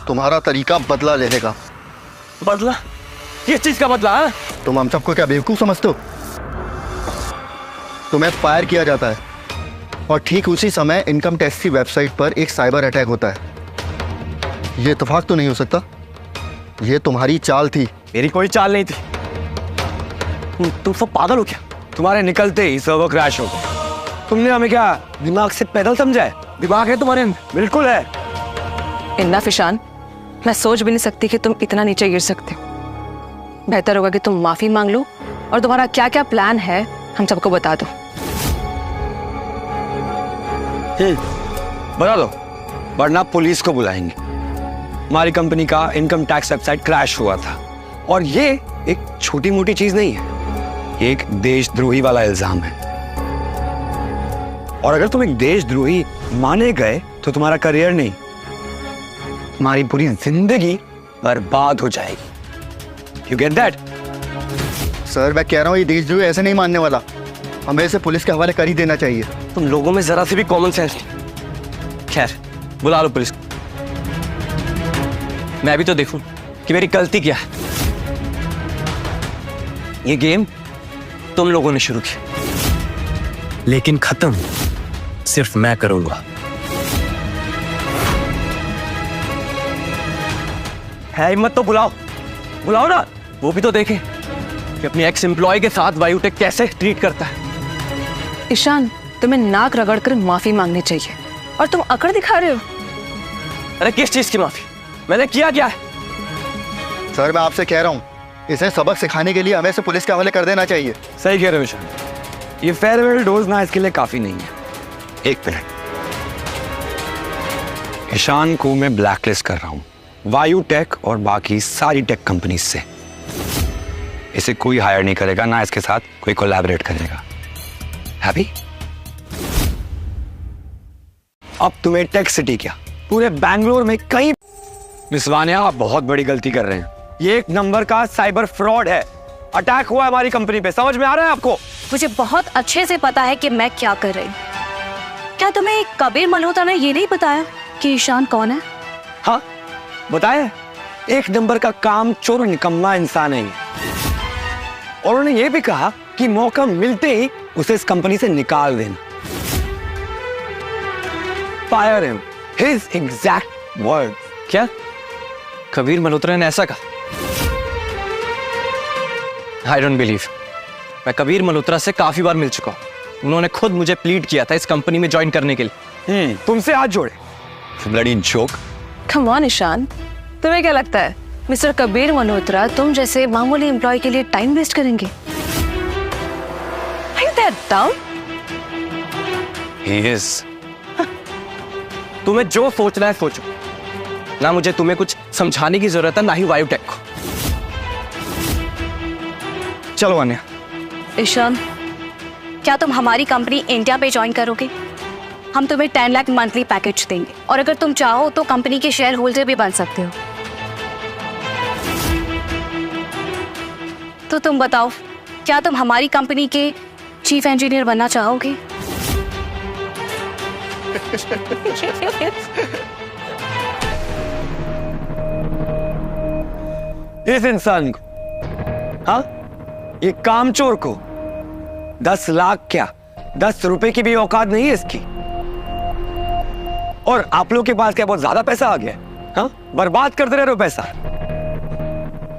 तुम्हारा तरीका बदला लेने का। बदला? किस चीज का बदला है? तुम हम सबको क्या बेवकूफ समझते हो? तुम्हें फायर किया जाता है और ठीक उसी समय इनकम टैक्स की वेबसाइट पर एक साइबर अटैक होता है। ये इत्तेफाक तो नहीं हो सकता। ये तुम्हारी चाल थी। मेरी कोई चाल नहीं थी। तुम सब पागल हो क्या? तुम्हारे निकलते ही सर्वर क्रैश हो गया। तुमने हमें क्या दिमाग से पैदल समझा है? दिमाग है तुम्हारे अंदर? बिल्कुल है। इन्ना ईशान, मैं सोच भी नहीं सकती कि तुम इतना नीचे गिर सकते हो। बेहतर होगा कि तुम माफी मांग लो और तुम्हारा क्या क्या प्लान है हम सबको बता दो। बता दो, वरना पुलिस को बुलाएंगे। हमारी कंपनी का इनकम टैक्स वेबसाइट क्रैश हुआ था और ये एक छोटी मोटी चीज नहीं है, ये एक देशद्रोही वाला इल्जाम है। और अगर तुम एक देशद्रोही माने गए तो तुम्हारा करियर नहीं, तुम्हारी पूरी जिंदगी बर्बाद हो जाएगी। You get that? सर, मैं कह रहा हूँ ये देशद्रोही ऐसे नहीं मानने वाला। हमें इसे पुलिस के हवाले कर ही देना चाहिए। तुम लोगों में जरा सी भी कॉमन सेंस नहीं। खैर, बुला लो पुलिस। मैं भी तो देखूं कि मेरी गलती क्या है। ये गेम तुम लोगों ने शुरू किया, लेकिन खत्म सिर्फ मैं करूंगा। है हिम्मत तो बुलाओ, बुलाओ ना। वो भी तो देखें कि अपनी एक्स एम्प्लॉय के साथ वायुटेक कैसे ट्रीट करता है। ईशान, तुम्हें नाक रगड़कर माफी मांगनी चाहिए और तुम अकड़ दिखा रहे हो। अरे किस चीज की माफी? मैंने किया क्या है? सर, मैं आपसे कह रहा हूँ, इसे सबक सिखाने के लिए हमें इसे पुलिस के हवाले कर देना चाहिए। सही कह रहे हो ईशान, ये फेयरवेल डोज ना इसके लिए काफी नहीं है। एक मिनट, ईशान को मैं ब्लैकलिस्ट कर रहा हूँ वायुटेक और बाकी सारी टेक कंपनी से। इसे कोई हायर नहीं करेगा, ना इसके साथ कोई कोलैबोरेट करेगा। हैप्पी? अब तुम्हें टेक सिटी क्या, पूरे बैंगलोर में कहीं। मिस वानिया, आप बहुत बड़ी गलती कर रहे हैं। ये एक नंबर का साइबर फ्रॉड है। अटैक हुआ है हमारी कंपनी पे। समझ में आ रहा है आपको? मुझे बहुत अच्छे से पता है कि मैं क्या कर रही हूँ। क्या तुम्हें कबीर मल्होत्रा ने ये नहीं बताया कि ईशान कौन है? हाँ, बताया। एक नंबर का काम चोर निकम्मा इंसान है ये। और उन्होंने ये भी कहा कि मौका मिलते ही उसे इस कंपनी से निकाल देना। Fire him, his exact word. क्या कबीर मल्होत्रा ने ऐसा कहा? I don't believe. मैं कबीर मल्होत्रा से काफी बार मिल चुका हूँ। उन्होंने खुद मुझे प्लीड किया था इस कंपनी में ज्वाइन करने के लिए। तुमसे हाथ जोड़े। Bloody joke. Come on Ishaan, तुम्हें क्या लगता है मिस्टर कबीर मल्होत्रा तुम जैसे मामूली एम्प्लॉय के लिए टाइम वेस्ट करेंगे? Are you that dumb? He is. तुम्हें जो सोचना है सोचो, ना मुझे तुम्हें कुछ समझाने की जरूरत है, ना ही वायुटेक को। चलो अन्या। ईशान, क्या तुम हमारी कंपनी इंडिया पे ज्वाइन करोगे? हम तुम्हें 10 लाख मंथली पैकेज देंगे और अगर तुम चाहो तो कंपनी के शेयर होल्डर भी बन सकते हो। तो तुम बताओ, क्या तुम हमारी कंपनी के चीफ इंजीनियर बनना चाहोगे? इस इंसान को, हाँ, ये कामचोर को 10 लाख क्या 10 रुपए की भी औकात नहीं है इसकी। और आप लोग के पास क्या बहुत ज्यादा पैसा आ गया है? हाँ, बर्बाद करते रह रहे हो पैसा।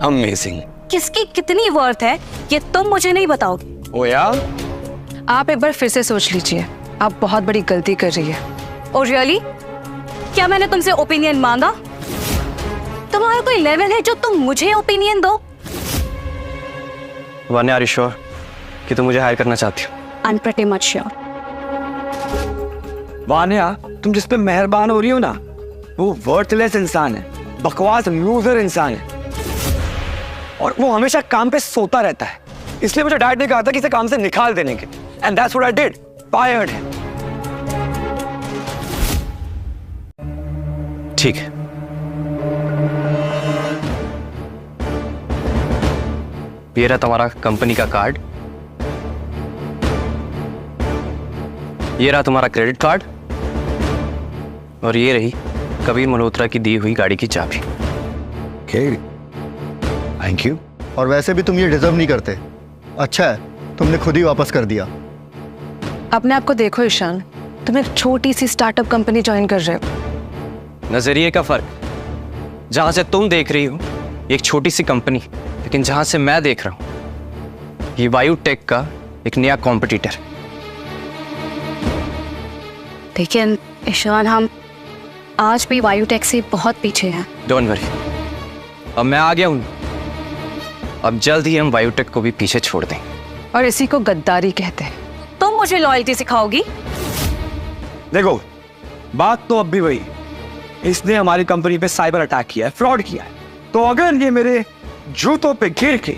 अमेजिंग। किसकी कितनी वर्थ है ये तुम मुझे नहीं बताओगे। ओ यार, आप एक बार फिर से सोच लीजिए, आप बहुत बड़ी गलती कर रही है। और रियली, क्या मैंने तुमसे ओपिनियन मांगा? तुम्हारा कोई लेवल है जो तुम मुझे ओपिनियन दो? वान्या, आर यू श्योर कि तुम मुझे हायर करना चाहती हो? I am pretty much sure. Vanya, तुम जिस पे मेहरबान हो रही हो ना, वो वर्थलेस इंसान है, बकवास लूजर इंसान है, और वो हमेशा काम पे सोता रहता है। इसलिए मुझे डैड ने कहा था कि इसे काम से निकाल देने के, and that's what I did. Fired है। ठीक है, ये रहा तुम्हारा कंपनी का कार्ड, ये रहा तुम्हारा क्रेडिट कार्ड, और ये रही कबीर मल्होत्रा की दी हुई गाड़ी की चाबी। Thank you. और वैसे भी तुम ये डिजर्व नहीं करते। अच्छा है तुमने खुद ही वापस कर दिया। अपने आप को देखो ईशान, तुम एक छोटी सी स्टार्टअप कंपनी ज्वाइन कर रहे हो। नजरिए का फर्क। जहां से तुम देख रही हो एक छोटी सी कंपनी, लेकिन जहां से मैं देख रहा हूं ये वायुटेक का एक नया कॉम्पिटिटर। लेकिन ईशान, हम आज भी वायुटेक से बहुत पीछे हैं। डोंट वरी, अब मैं आ गया हूं। अब जल्द ही हम वायुटेक को भी पीछे छोड़ दें। और इसी को गद्दारी कहते हैं। तुम मुझे लॉयल्टी सिखाओगी? देखो, बात तो अब भी वही, इसने हमारी कंपनी पे साइबर अटैक किया है, फ्रॉड किया है। तो अगर ये मेरे जूतों पे गिर के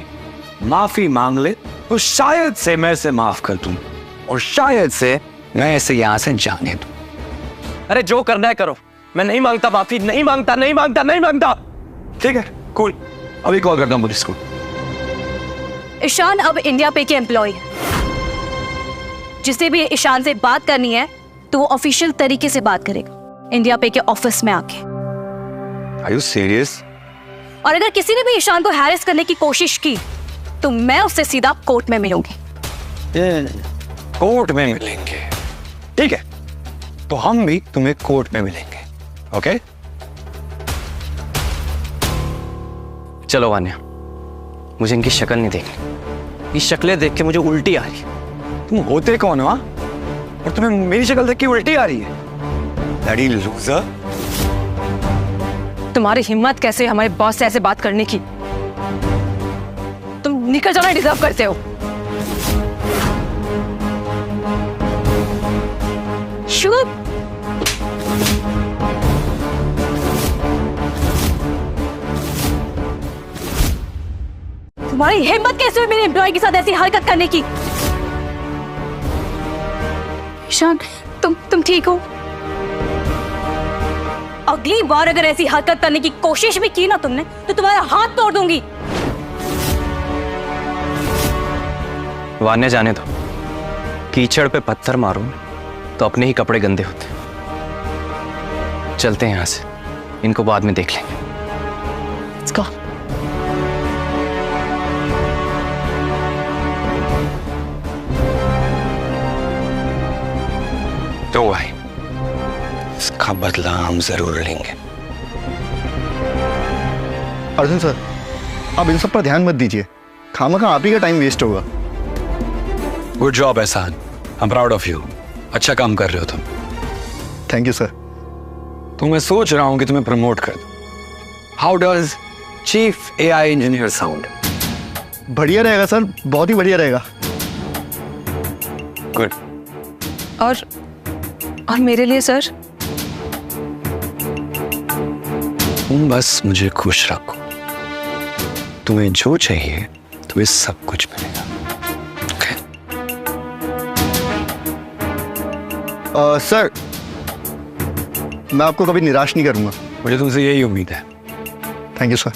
माफी मांग ले तो शायद से मैं इसे माफ कर दूं, और शायद से मैं इसे यहां से जाने दूं। अरे जो करना है करो, मैं नहीं मांगता माफी, नहीं मांगता, नहीं मांगता, नहीं मांगता। ठीक है, कूल, अभी कॉल करता हूं पुलिस को। ईशान अब इंडिया पे के एम्प्लॉय है। जिसे भी ईशान से बात करनी है तो वो ऑफिशियल तरीके से बात करेगा, इंडिया पे के ऑफिस में आके। Are you serious? और अगर किसी ने भी ईशान को हैरेस करने की कोशिश की तो मैं उससे सीधा कोर्ट में मिलूंगी। कोर्ट में मिलेंगे? ठीक है, तो हम भी तुम्हें कोर्ट में मिलेंगे। ओके? चलो वान्या, मुझे इनकी शक्ल नहीं देखनी। ये शक्लें देख के मुझे उल्टी आ रही। तुम होते कौन हो, और तुम्हें मेरी शक्ल देख के उल्टी आ रही है? लड़ी लूजर। तुम्हारी हिम्मत कैसे हमारे बॉस से ऐसे बात करने की? तुम निकल जाना डिजर्व करते हो। शुभ, तुम्हारी हिम्मत कैसे हुई मेरे एम्प्लॉय के साथ ऐसी हरकत करने की? ईशान, तुम ठीक हो? अगली बार अगर ऐसी हरकत करने की कोशिश भी की ना तुमने तो तुम्हारा हाथ तोड़ दूंगी। वान्या, जाने दो। कीचड़ पे पत्थर मारो तो अपने ही कपड़े गंदे होते। चलते हैं यहां से, इनको बाद में देख लेंगे। Let's go. तो भाई, इसका बदला हम जरूर लेंगे। अर्जुन सर, आप इन सब पर ध्यान मत दीजिए। खामखा आप ही का टाइम वेस्ट होगा। गुड जॉब एहसान, I am proud of you. अच्छा काम कर रहे हो तुम। Thank you sir. तो मैं सोच रहा हूं कि तुम्हें प्रमोट कर दूं। How does chief AI engineer sound? बढ़िया रहेगा सर, बहुत ही बढ़िया रहेगा। गुड। और मेरे लिए सर? तुम बस मुझे खुश रखो, तुम्हें जो चाहिए तुम्हें सब कुछ मिलेगा। सर मैं आपको कभी निराश नहीं करूंगा। मुझे तुमसे यही उम्मीद है। Thank you sir.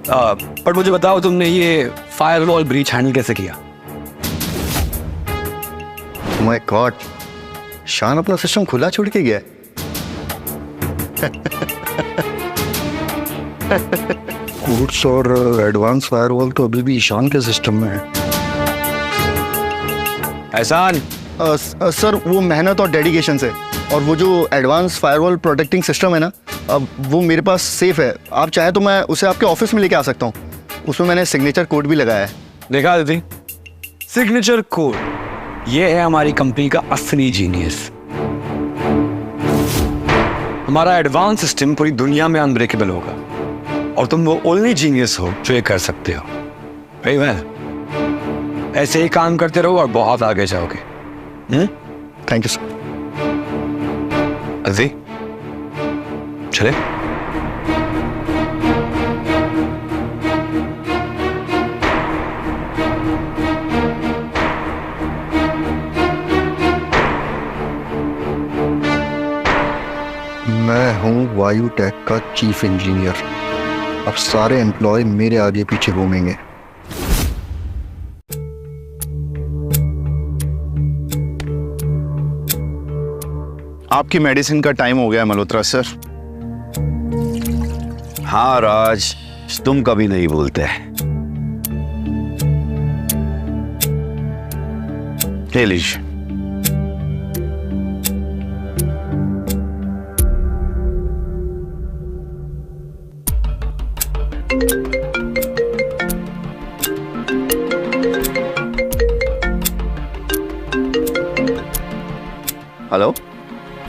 पर मुझे बताओ तुमने ये फायरवॉल ब्रीच हैंडल कैसे किया? माय गॉड, शान अपना सिस्टम खुला छोड़ के गया है। कोड्स और एडवांस फायरवॉल तो अभी भी ईशान के सिस्टम में है। एहसान, सर वो मेहनत और डेडिकेशन से, और वो जो एडवांस फायरवॉल प्रोटेक्टिंग सिस्टम है ना, अब वो मेरे पास सेफ है। आप चाहे तो मैं उसे आपके ऑफिस में लेके आ सकता हूँ। उसमें मैंने सिग्नेचर कोड भी लगाया है। देखा दीदी, सिग्नेचर कोड, ये है हमारी कंपनी का असली जीनियस। हमारा एडवांस सिस्टम पूरी दुनिया में अनब्रेकेबल होगा, और तुम वो ओनली जीनियस हो जो ये कर सकते हो। वेरी वेल, ऐसे ही काम करते रहो और बहुत आगे जाओगे। Thank you sir. अजी चले। मैं हूँ वायु टेक का चीफ इंजीनियर। अब सारे एम्प्लॉय मेरे आगे पीछे घूमेंगे। आपकी मेडिसिन का टाइम हो गया मल्होत्रा सर। हाँ राज, तुम कभी नहीं भूलते। ले लीजिए। Hello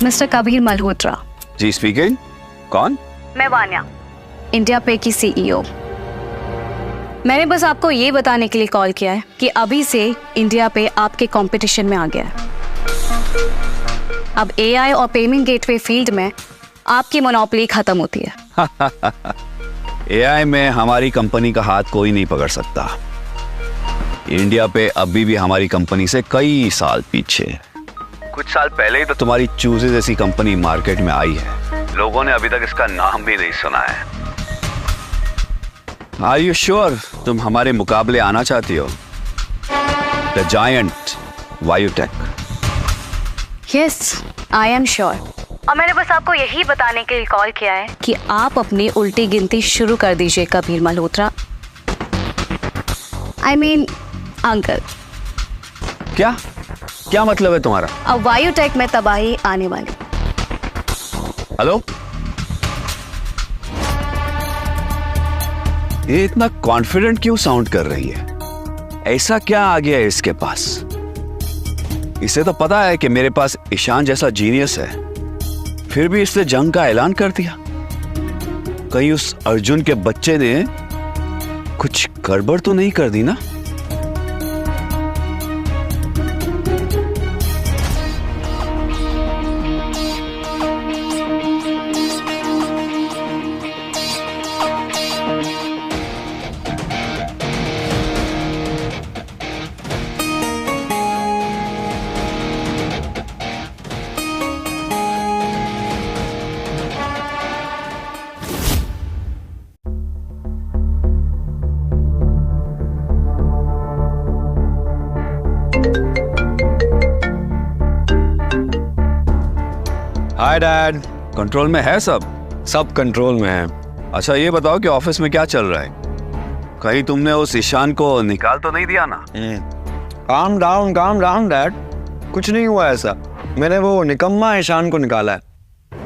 mister Kabir Malhotra. जी स्पीकिंग। कौन? मैं वान्या, इंडिया पे की सीईओ। मैंने बस आपको ये बताने के लिए कॉल किया है कि अभी से इंडिया पे आपके कंपटीशन में आ गया है। अब एआई और पेमेंट गेटवे फील्ड में आपकी मोनोपोली खत्म होती है। एआई में हमारी कंपनी का हाथ कोई नहीं पकड़ सकता। इंडिया पे अभी भी हमारी कंपनी से कई साल पीछे। कुछ साल पहले ही तो तुम्हारी चूजे जैसी कंपनी मार्केट में आई है। लोगों ने अभी तक इसका नाम भी नहीं सुना है। आर यू श्योर तुम हमारे मुकाबले आना चाहती हो? The giant Vayutech. Yes, I am sure. और मैंने बस आपको यही बताने के लिए कॉल किया है कि आप अपनी उल्टी गिनती शुरू कर दीजिए Kabir Malhotra. I mean uncle. क्या क्या मतलब है तुम्हारा? अब वायुटेक में तबाही आने वाली। हेलो, ये इतना कॉन्फिडेंट क्यों साउंड कर रही है? ऐसा क्या आ गया है इसके पास? इसे तो पता है कि मेरे पास ईशान जैसा जीनियस है, फिर भी इसने जंग का ऐलान कर दिया। कहीं उस अर्जुन के बच्चे ने कुछ गड़बड़ तो नहीं कर दी ना? Hi dad. कंट्रोल में है सब? सब कंट्रोल में है। अच्छा ये बताओ कि ऑफिस में क्या चल रहा है? कहीं तुमने उस ईशान को निकाल तो नहीं दिया ना? काम डाउन डैड, कुछ नहीं हुआ ऐसा। मैंने वो निकम्मा ईशान को निकाला है,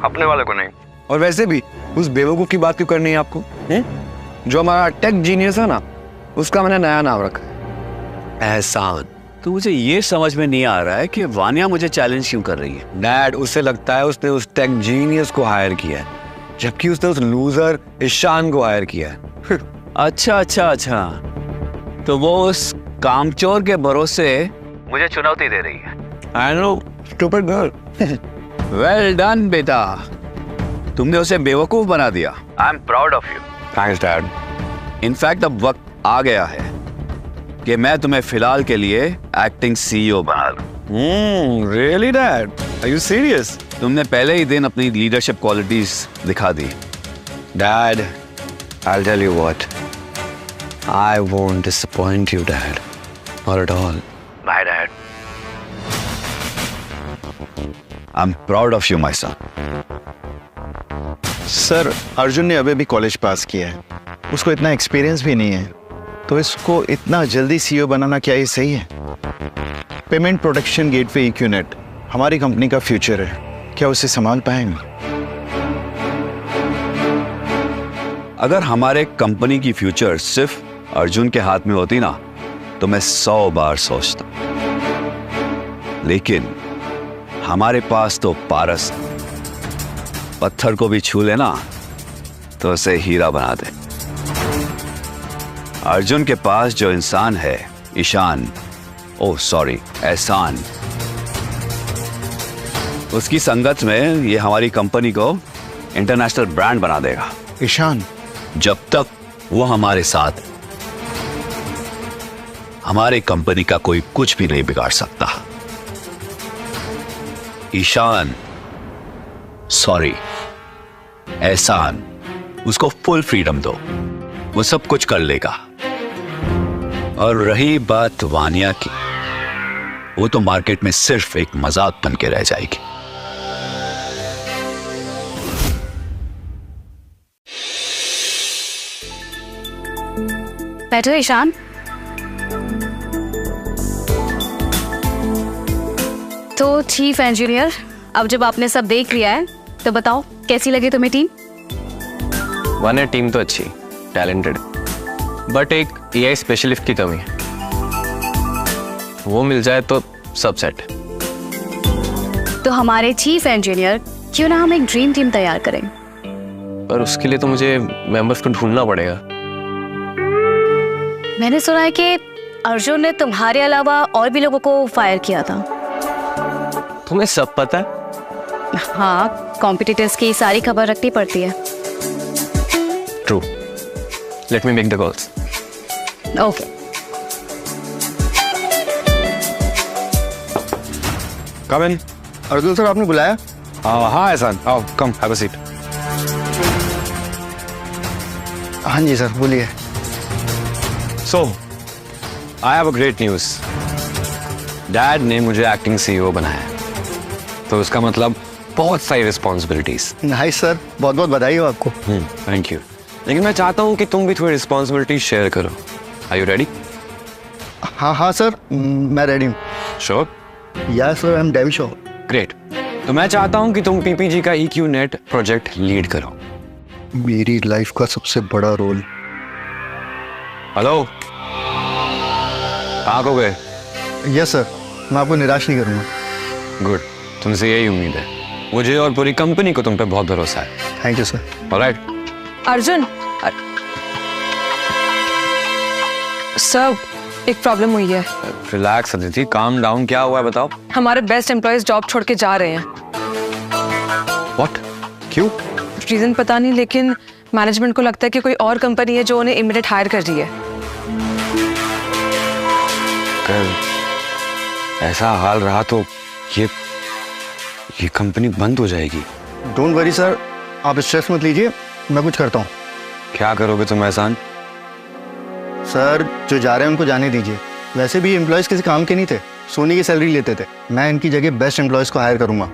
अपने वाले को नहीं। और वैसे भी उस बेवकूफ की बात क्यों करनी है आपको? जो हमारा टेक जीनियस है ना, उसका मैंने नया नाम रखा है, एहसान। तो मुझे ये समझ में नहीं आ रहा है कि वानिया मुझे चैलेंज क्यों कर रही है। डैड, उसे लगता है उसने उस टेक जीनियस को हायर किया है, जबकि उसने उस लूजर ईशान को हायर किया है। अच्छा अच्छा अच्छा, तो वो उस कामचोर के भरोसे मुझे चुनौती दे रही है। I know, stupid girl. Well done बेटा, तुमने उसे बेवकूफ बना दिया। I am proud of you. Thanks dad. In fact अब वक्त आ गया है कि मैं तुम्हें फिलहाल के लिए एक्टिंग सीईओ बना लूं। Really dad? Are you serious? तुमने पहले ही दिन अपनी लीडरशिप क्वालिटीज दिखा दी। Dad, I'll tell you what, I won't disappoint you, Dad. Not at all. Bye, Dad. I'm proud of you, my son. Sir, Arjun ने अभी भी कॉलेज पास किया है, उसको इतना एक्सपीरियंस भी नहीं है, तो इसको इतना जल्दी सीईओ बनाना क्या ये सही है? पेमेंट प्रोटेक्शन गेटवे EQNet हमारी कंपनी का फ्यूचर है, क्या उसे संभाल पाएंगे? अगर हमारे कंपनी की फ्यूचर सिर्फ अर्जुन के हाथ में होती ना, तो मैं 100 बार सोचता, लेकिन हमारे पास तो पारस है। पत्थर को भी छू लेना तो उसे हीरा बना दे। अर्जुन के पास जो इंसान है, ईशान, ओह सॉरी, एहसान, उसकी संगत में ये हमारी कंपनी को इंटरनेशनल ब्रांड बना देगा। ईशान? जब तक वो हमारे साथ, हमारे कंपनी का कोई कुछ भी नहीं बिगाड़ सकता। ईशान, सॉरी, एहसान, उसको फुल फ्रीडम दो, वो सब कुछ कर लेगा। और रही बात वानिया की, वो तो मार्केट में सिर्फ एक मजाक बन के रह जाएगी। बैठो ईशान। तो चीफ इंजीनियर, अब जब आपने सब देख लिया है तो बताओ कैसी लगी तुम्हें टीम? वन है, टीम तो अच्छी, टैलेंटेड, बट एक एआई स्पेशलिस्ट की कमी है। वो मिल जाए तो सब सेट। तो हमारे चीफ इंजीनियर, क्यों ना हम एक ड्रीम टीम तैयार करें? पर उसके लिए तो मुझे मेंबर्स को ढूंढना पड़ेगा। मैंने सुना है कि अर्जुन ने तुम्हारे अलावा और भी लोगों को फायर किया था। तुम्हें सब पता है? हाँ, कॉम्पिटिटर्स की सारी खबर रखनी पड़ती है। True. Let me make the calls. Okay. Come in. Arjun sir, आपने बुलाया? हाँ एहसान, आओ, कम, हैव अ सीट। हाँ जी सर, बोलिए। So, I have a great news. Dad ने मुझे एक्टिंग सीईओ बनाया है, तो उसका मतलब बहुत सारी रिस्पॉन्सिबिलिटीज। नाइस सर, बहुत बहुत बधाई हो आपको। Thank you. लेकिन मैं चाहता हूँ कि तुम भी थोड़ी रिस्पॉन्सिबिलिटी शेयर करो। Are you ready? हाँ सर, मैं रेडी हूँ। Sure? Yes sir, I am damn sure. Great. तो मैं चाहता हूँ कि तुम पीपीजी का EQNet प्रोजेक्ट लीड करो। मेरी लाइफ का सबसे बड़ा रोल। हेलो, कहाँ को गए? यस सर, मैं आपको निराश नहीं करूँगा। गुड, तुमसे यही उम्मीद है। मुझे और पूरी कंपनी को तुम पे बहुत भरोसा है। Thank you sir. Alright. Arjun, sir एक प्रॉब्लम हुई है। Relax Aditi, calm down. क्या हुआ है बताओ? हमारे बेस्ट एम्प्लॉयज जॉब छोड़ के जा रहे हैं। व्हाट? क्यों? रीजन पता नहीं, लेकिन मैनेजमेंट को लगता है कि कोई और कंपनी है जो उन्हें इमीडिएट हायर कर रही है। अगर ऐसा हाल रहा तो ये कंपनी बंद हो जाएगी। डोंट वरी सर, आप स्ट्रेस मत लीजिए, मैं कुछ करता हूँ। क्या करोगे तुम एहसान? सर, जो जा रहे हैं उनको जाने दीजिए। वैसे भी एम्प्लॉयज किसी काम के नहीं थे, सोने की सैलरी लेते थे। मैं इनकी जगह बेस्ट एम्प्लॉयज को हायर करूंगा।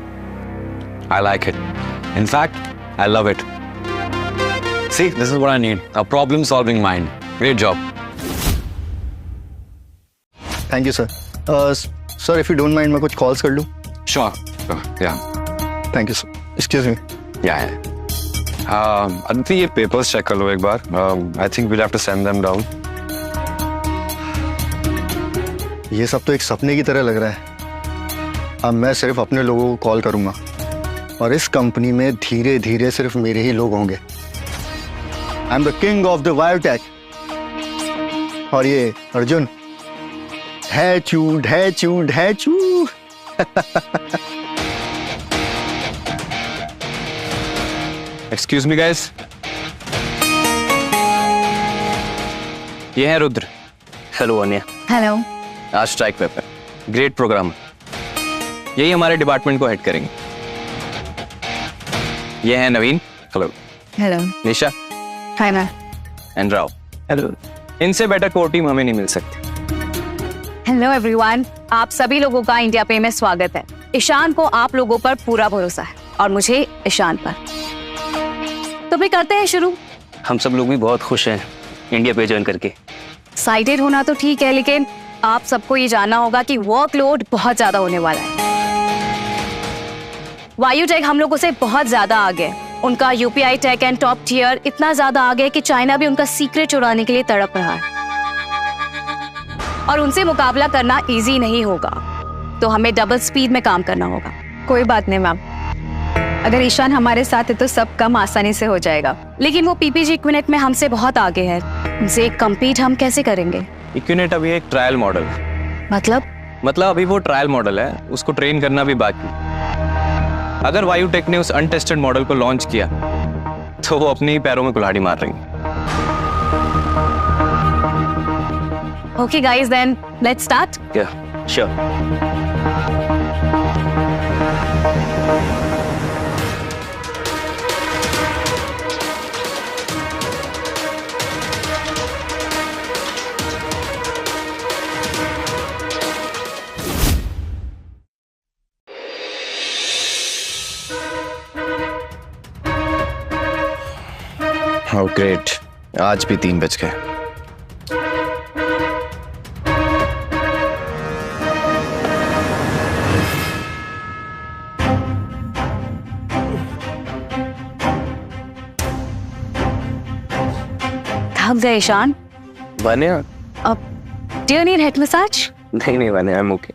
I like it. In fact, I love it. See, this is what I need. A problem-solving mind. Great job. Thank you sir. Sir, if you don't mind, मैं कुछ calls कर लूँ? Sure. Yeah. Thank you sir. Excuse me. Yeah. Aditi, ये papers check कर लो एक बार। I think we'll have to send them down. ये सब तो एक सपने की तरह लग रहा है। अब मैं सिर्फ अपने लोगों को कॉल करूंगा और इस कंपनी में धीरे धीरे सिर्फ मेरे ही लोग होंगे। I am the king of the biotech. और ये अर्जुन, ढैचू ढैचू ढैचू। एक्सक्यूज मी गाइस, ये है रुद्र। हेलो अनिया। हेलो। आज स्ट्राइक पे है, ग्रेट प्रोग्राम। यही हमारे डिपार्टमेंट को हेड करेंगे। ये है Naveen. Hello. Hello. Nisha. Hi ma'am. And Rao. Hello. इनसे बेटर कोर टीम हमें नहीं मिल सकती। हेलो एवरीवन, आप सभी लोगों का इंडिया पे में स्वागत है। ईशान को आप लोगों पर पूरा भरोसा है और मुझे ईशान पर। तो भी करते हैं शुरू। हम सब लोग भी बहुत खुश हैं इंडिया पे ज्वाइन करके। एक्साइटेड होना तो ठीक है, लेकिन आप सबको ये जानना होगा कि वर्कलोड बहुत ज्यादा होने वाला है। वायुटेक हम लोगों से बहुत ज्यादा आगे है। उनका UPI tech and top tier इतना ज्यादा आगे है कि चाइना भी उनका सीक्रेट चुराने के लिए तड़प रहा है और उनसे मुकाबला करना इजी नहीं होगा, तो हमें डबल स्पीड में काम करना होगा। कोई बात नहीं मैम, अगर ईशान हमारे साथ है तो सब काम आसानी से हो जाएगा। लेकिन वो पीपीजी इक्विनेट में हमसे बहुत आगे है, उनसे कम्पीट हम कैसे करेंगे? इक्विनेट अभी एक ट्रायल मॉडल। मतलब अभी वो ट्रायल मॉडल है, उसको ट्रेन करना भी बाकी। अगर वायुटेक ने उस अनटेस्टेड मॉडल को लॉन्च किया तो वो अपने ही पैरों में कुल्हाड़ी मार रही है। Okay guys, then let's start. Yeah sure. Oh, great. आज भी 3 बज गए। थक गए ईशान? बने? अब do you need head massage? नहीं बने, आई एम ओके।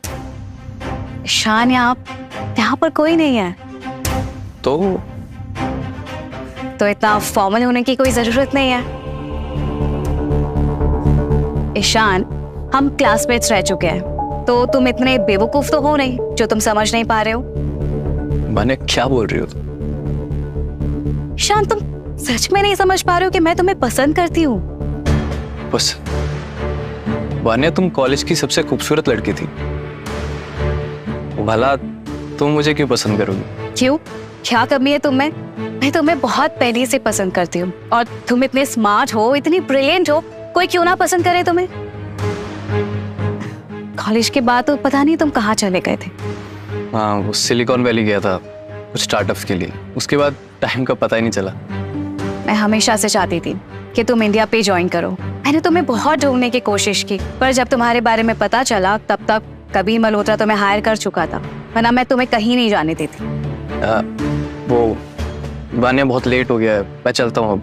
ईशान, यहाँ पर कोई नहीं है तो इतना फॉर्मल होने की कोई जरूरत नहीं है। ईशान, हम क्लासमेट्स रह चुके हैं, तो तुम इतने बेवकूफ तो हो नहीं जो तुम समझ नहीं पा रहे हो। बने, क्या बोल रही हो? ईशान, तुम सच में नहीं समझ पा रहे हो कि मैं तुम्हें पसंद करती हूँ। बस बने, तुम कॉलेज की सबसे खूबसूरत लड़की थी। भला तुम मुझे क्यों पसंद करोगी? क्यों? क्या कमी है तुम्हें? मैं तुम्हें बहुत पहले से पसंद करती हूँ और तुम इतने स्मार्ट हो, इतनी ब्रिलियंट हो, कोई क्यों ना पसंद करे तुम्हें। कॉलेज के बाद तो पता नहीं तुम कहाँ चले गए थे। हाँ, वो सिलिकॉन वैली गया था कुछ स्टार्टअप्स के लिए। उसके बाद टाइम का पता ही नहीं चला। मैं हमेशा से चाहती थी कि तुम इंडिया पे ज्वाइन करो। मैंने तुम्हें बहुत ढूंढने की कोशिश की, पर जब तुम्हारे बारे में पता चला तब तक कबीर मल्होत्रा तुम्हें हायर कर चुका था, वरना मैं तुम्हें कहीं नहीं जाने देती। वो बानिया, बहुत लेट हो गया है, मैं चलता हूँ अब।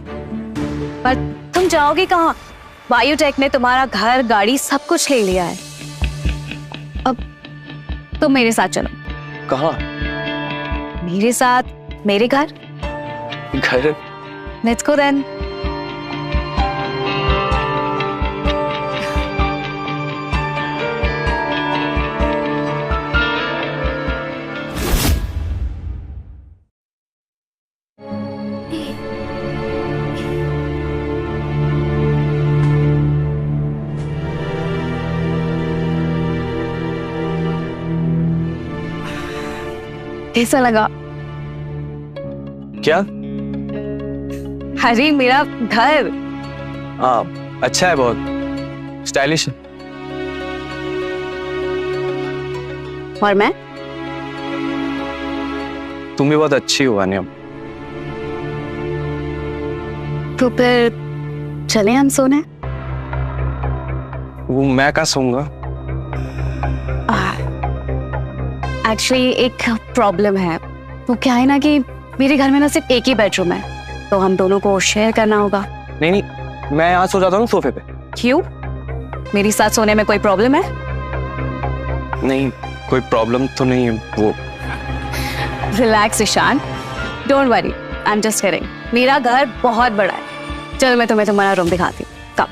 पर तुम जाओगे कहाँ? वायुटेक ने तुम्हारा घर, गाड़ी सब कुछ ले लिया है। अब तुम मेरे साथ चलो। कहाँ? मेरे साथ मेरे घर। घर? Let's go then. कैसा लगा? क्या? अरे मेरा घर। हाँ, अच्छा है, बहुत स्टाइलिश है। और मैं? तुम भी बहुत अच्छी हो वानिया। तो फिर चले हम सोने? वो मैं कहाँ सोऊंगा? एक्चुअली एक प्रॉब्लम है। वो क्या है ना कि मेरे घर में ना सिर्फ एक ही बेडरूम है, तो हम दोनों को शेयर करना होगा। नहीं, मैं यहाँ सो जाता हूँ सोफे पे। क्यों? मेरी साथ सोने में कोई प्रॉब्लम है? नहीं, कोई प्रॉब्लम तो नहीं है। वो relax Ishaan, don't worry, I am just kidding. मेरा घर बहुत बड़ा है। चलो मैं तुम्हें तुम्हारा रूम दिखाती हूँ। कब?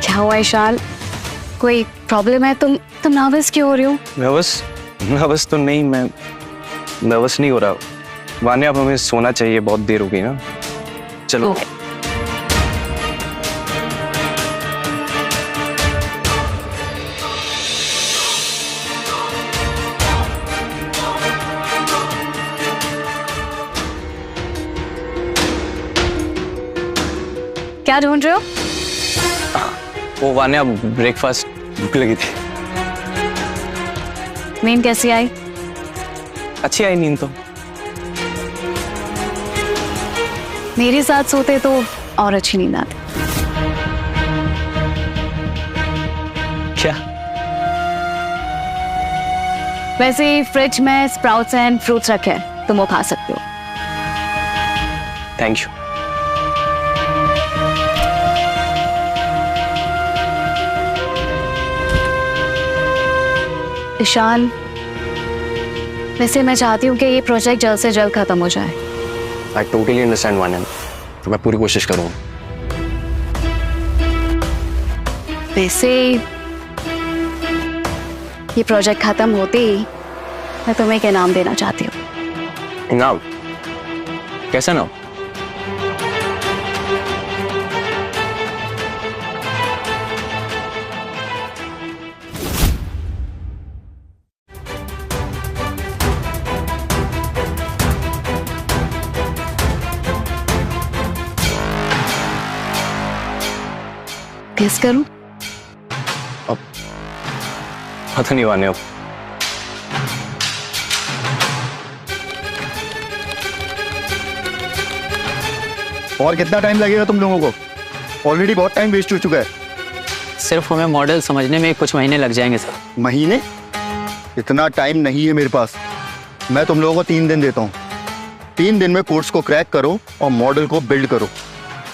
क्या हुआ ईशान, कोई प्रॉब्लम है? तुम नर्वस क्यों हो रही हो? नर्वस तो नहीं, मैं नर्वस नहीं हो रहा। वान्या, अब हमें सोना चाहिए, बहुत देर हो गई ना। चलो। क्या ढूंढ रहे हो? वो वान्या, ब्रेकफास्ट भूख लगी थी। नींद कैसी आई? अच्छी आई नींद तो। मेरे साथ सोते तो और अच्छी नींद आती। क्या? वैसे फ्रिज में स्प्राउट्स एंड फ्रूट्स रखे हैं, तुम वो खा सकते हो। Thank you. ईशान, वैसे मैं चाहती हूँ कि ये प्रोजेक्ट जल्द से जल्द खत्म हो जाए। आई टोटली अंडरस्टैंड वान्या, तो मैं पूरी कोशिश करूँगा। वैसे ये प्रोजेक्ट खत्म होते ही मैं तुम्हें एक इनाम देना चाहती हूँ। इनाम? कैसा नाम? गेस करूं? पता नहीं वान्या। और कितना टाइम लगेगा तुम लोगों को? ऑलरेडी बहुत टाइम वेस्ट हो चुका है। सिर्फ हमें मॉडल समझने में कुछ महीने लग जाएंगे सर। महीने? इतना टाइम नहीं है मेरे पास। मैं तुम लोगों को 3 दिन देता हूँ। 3 दिन में कोर्स को क्रैक करो और मॉडल को बिल्ड करो,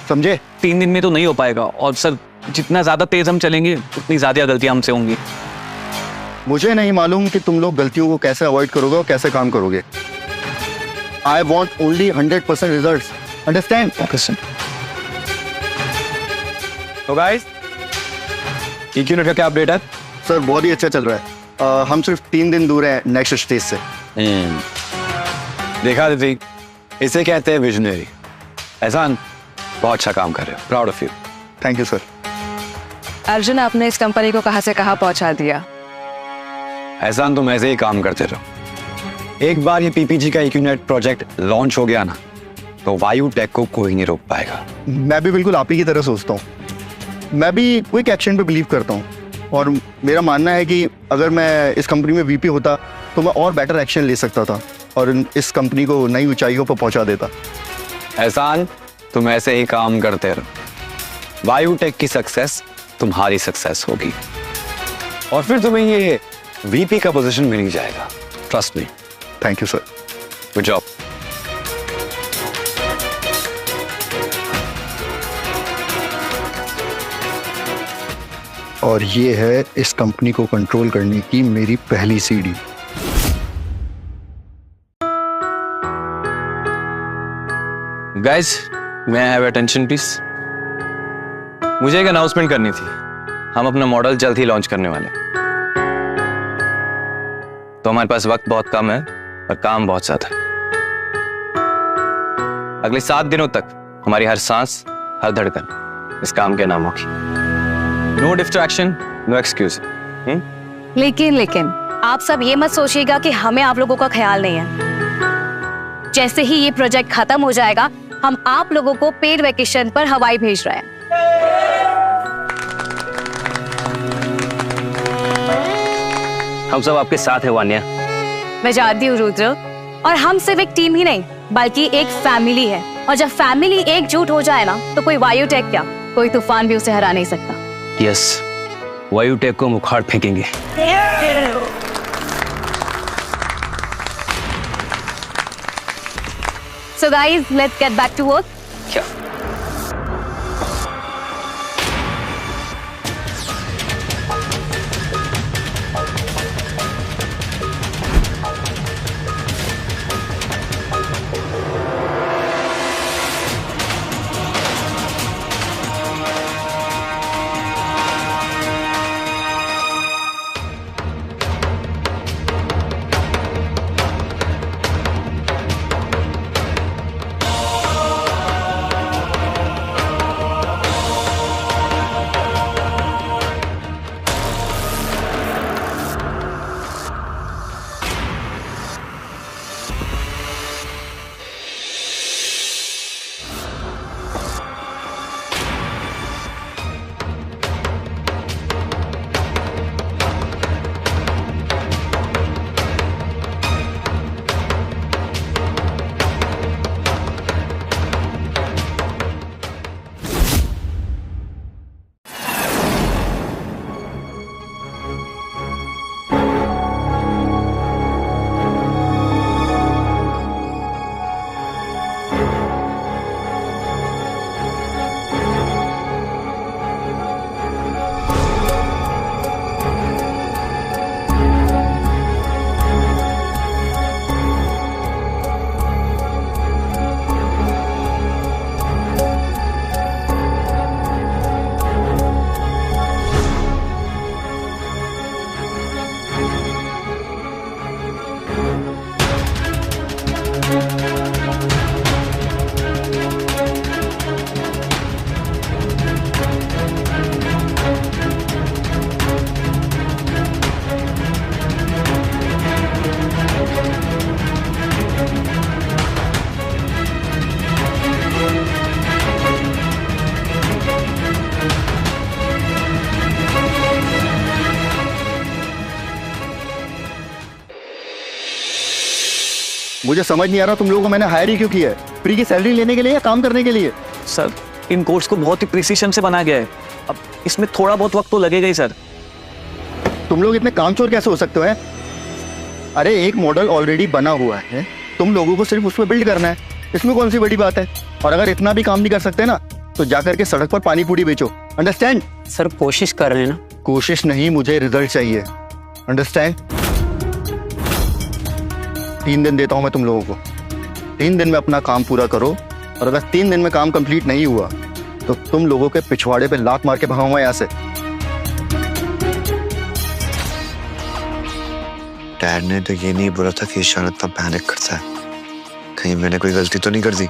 समझे? 3 दिन में तो नहीं हो पाएगा, और सर जितना ज्यादा तेज हम चलेंगे उतनी ज्यादा गलतियां हमसे होंगी। मुझे नहीं मालूम कि तुम लोग गलतियों को कैसे अवॉइड करोगे और कैसे काम करोगे। I want only 100% results, understand? तो गाइस, EQNet का क्या अपडेट है? सर बहुत ही अच्छा चल रहा है। हम सिर्फ 3 दिन दूर हैं नेक्स्ट स्टेज से। देखा दीदी, इसे कहते हैं विजनरी। एहसान, बहुत अच्छा काम कर रहे हो, proud of you. Thank you sir. Arjun, आपने इस कंपनी को कहां से कहां पहुंचा दिया। एहसान, तुम ऐसे ही काम करते रहो। एक बार ये PPG का EQNet प्रोजेक्ट लॉन्च हो गया ना, तो वायु टेक को कोई नहीं रोक पाएगा। मैं भी बिल्कुल आप ही की तरह सोचता हूँ। मैं भी क्विक एक्शन पे बिलीव करता हूँ, और मेरा मानना है कि अगर मैं इस कंपनी में VP होता तो मैं और बेटर एक्शन ले सकता था और इस कंपनी को नई ऊंचाइयों पर पहुंचा देता। एहसान, तुम ऐसे ही काम करते रहो। वायु टेक की सक्सेस तुम्हारी सक्सेस होगी, और फिर तुम्हें ये VP का पोजीशन मिल ही जाएगा। Trust me. Thank you sir. Good job. और ये है इस कंपनी को कंट्रोल करने की मेरी पहली सीढ़ी। Guys, may I have attention please? मुझे एक अनाउंसमेंट करनी थी। हम अपना मॉडल जल्द ही लॉन्च करने वाले हैं, तो हमारे पास वक्त बहुत कम है और काम बहुत ज्यादा है। अगले 7 दिनों तक हमारी हर सांस, हर धड़कन इस काम के नाम होगी। No distraction, no excuse. लेकिन आप सब ये मत सोचिएगा कि हमें आप लोगों का ख्याल नहीं है। जैसे ही ये प्रोजेक्ट खत्म हो जाएगा, हम आप लोगों को पेड वेकेशन पर हवाई भेज रहे हैं। हम सब आपके साथ है वान्या। मैं जानती हूँ रुद्र, और हम सिर्फ एक टीम ही नहीं बल्कि एक फैमिली है, और जब फैमिली एकजुट हो जाए ना, तो कोई वायुटेक क्या, कोई तूफान भी उसे हरा नहीं सकता। यस, वायुटेक को मुखाड़ फेंकेंगे। So guys, let's get back to work. क्या? मुझे समझ नहीं आ रहा तुम लोगों को मैंने हायर ही क्यों किया है? फ्री की सैलरी लेने के लिए या काम करने के लिए? सर इन कोड्स को बहुत ही प्रिसीशन से बनाया गया है, अब इसमें थोड़ा बहुत वक्त तो लगेगा ही सर। तुम लोग इतने कामचोर कैसे हो सकते हो? हैं? अरे एक मॉडल ऑलरेडी बना हुआ है, तुम लोगों को सिर्फ उसमें बिल्ड करना है, इसमें कौन सी बड़ी बात है? और अगर इतना भी काम नहीं कर सकते ना तो जाकर के सड़क पर पानी पूरी बेचो। अंडरस्टैंड? सर कोशिश कर रहे हैं ना। कोशिश नहीं, मुझे रिजल्ट चाहिए। अंडरस्टैंड? 3 दिन देता हूं मैं तुम लोगों को, 3 दिन में अपना काम पूरा करो, और अगर 3 दिन में काम कंप्लीट नहीं हुआ तो तुम लोगों के पिछवाड़े पे लात मार के भगाऊंगा यहाँ से। डैड ने तो ये नहीं बोला था कि ईशान इतना पैनिक करता है, कहीं मैंने कोई गलती तो नहीं कर दी?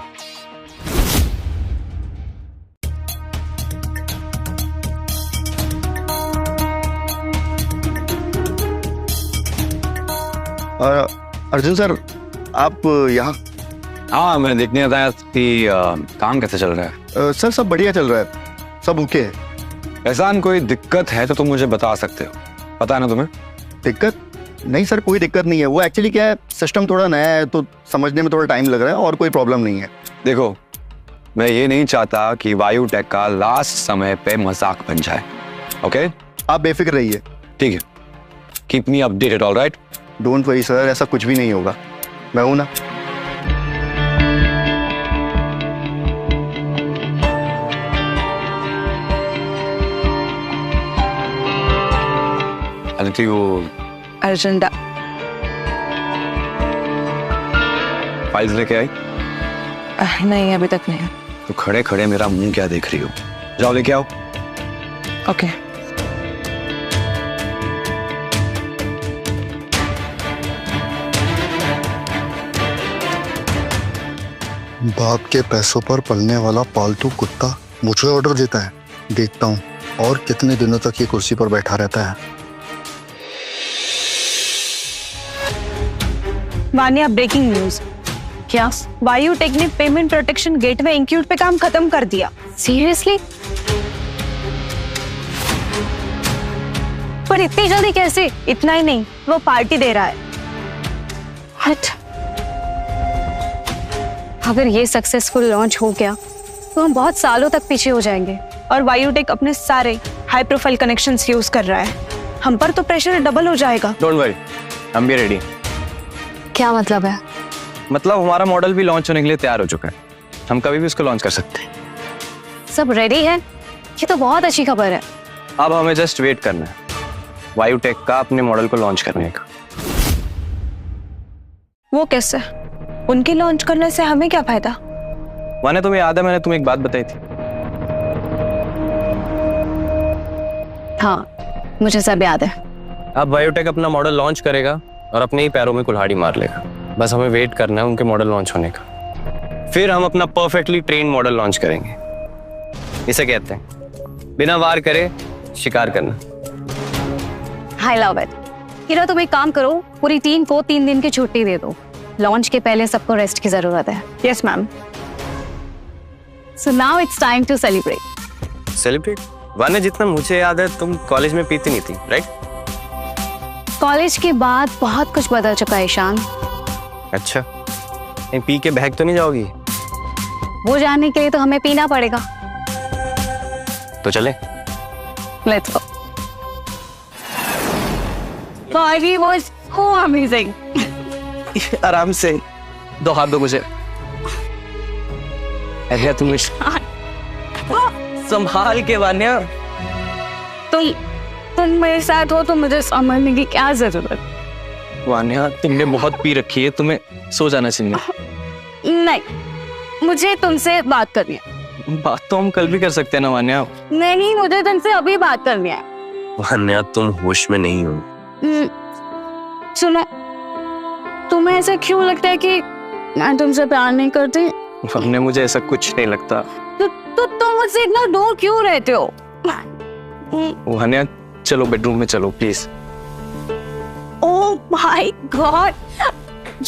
अर्जुन सर आप यहाँ? हाँ, मैं देखने आया कि काम कैसे चल रहा है। सर सब बढ़िया चल रहा है, सब ओके है। एहसान कोई दिक्कत है तो तुम मुझे बता सकते हो, पता है ना तुम्हें? दिक्कत? नहीं सर कोई दिक्कत नहीं है, वो एक्चुअली क्या है सिस्टम थोड़ा नया है तो समझने में थोड़ा टाइम लग रहा है, और कोई प्रॉब्लम नहीं है। देखो मैं ये नहीं चाहता कि वायु टेक का लास्ट समय पे मजाक बन जाए, ओके? आप बेफिक्र रहिए। ठीक है, keep me updated, alright? Don't worry sir, ऐसा कुछ भी नहीं होगा, मैं हूं ना। अदिति वो अर्जुन फाइल्स लेके आई? नहीं अभी तक नहीं। तो खड़े खड़े मेरा मुंह क्या देख रही हो? जाओ लेके आओ। ओके। बाप के पैसों पर पलने वाला पालतू कुत्ता मुझे ऑर्डर देता है, देखता हूँ और कितने दिनों तक ये कुर्सी पर बैठा रहता है। Vaniya, breaking news. क्या? वायु टेक ने पेमेंट प्रोटेक्शन गेटवे इंक्यूट पे काम खत्म कर दिया। सीरियसली? पर इतनी जल्दी कैसे? इतना ही नहीं, वो पार्टी दे रहा है। हट। अगर ये सक्सेसफुल लॉन्च हो गया तो हम बहुत सालों तक पीछे हो जाएंगे, और वायुटेक अपने सारे हाई प्रोफाइल कनेक्शंस यूज कर रहा है, हम पर तो प्रेशर डबल हो जाएगा। डोंट वरी, हम भी रेडी। क्या मतलब है? मतलब हमारा मॉडल भी लॉन्च होने के लिए तैयार हो चुका है, हम कभी भी उसको लॉन्च कर सकते हैं। सब रेडी है? ये तो बहुत अच्छी खबर है। अब हमें जस्ट वेट करना है वायुटेक का अपने मॉडल को लॉन्च करने का। वो कैसे? उनके लॉन्च करने से हमें क्या फायदा? माने तुम्हें याद है मैंने तुम्हें एक बात बताई थी? हाँ, मुझे सब याद है। अब वायुटेक अपना मॉडल लॉन्च करेगा और अपने ही पैरों में कुल्हाड़ी मार लेगा। बस हमें वेट करना है उनके मॉडल लॉन्च होने का, फिर हम अपना परफेक्टली ट्रेन मॉडल लॉन्च करेंगे। इसे कहते हैं बिना वार करे शिकार करना। I love it. हीरा, तुम एक काम करो, पूरी टीम को 3 दिन की छुट्टी दे दो। लॉन्च के पहले सबको रेस्ट की जरूरत है। Yes ma'am. So now it's time to celebrate. Celebrate? वाने, जितना मुझे याद है तुम कॉलेज में पीती नहीं थी, राइट? कॉलेज के बाद बहुत कुछ बदल चुका है ईशान। अच्छा, कहीं पी के बहक तो नहीं जाओगी? वो जानने के लिए तो हमें पीना पड़ेगा। तो चले। Let's go. Party was so amazing. आराम से, 2 हाथ दो मुझे। अरे तुम संभाल के वान्या। तुम मेरे साथ हो तो मुझे संभालने की क्या जरूरत? वान्या, तुमने बहुत पी रखी है, तुम्हें सो जाना चाहिए। नहीं, मुझे तुमसे बात करनी है। बात तो हम कल भी कर सकते हैं ना वान्या। नहीं, मुझे तुमसे अभी बात करनी है। वान्या, तुम होश में नहीं हो। सुनो, तुम्हें ऐसा क्यों लगता है कि मैं तुमसे प्यार नहीं करती? वान्या, मुझे ऐसा कुछ नहीं लगता। तो तुम मुझसे इतना दूर क्यों रहते हो? वान्या, चलो बेडरूम में चलो please. Oh my God,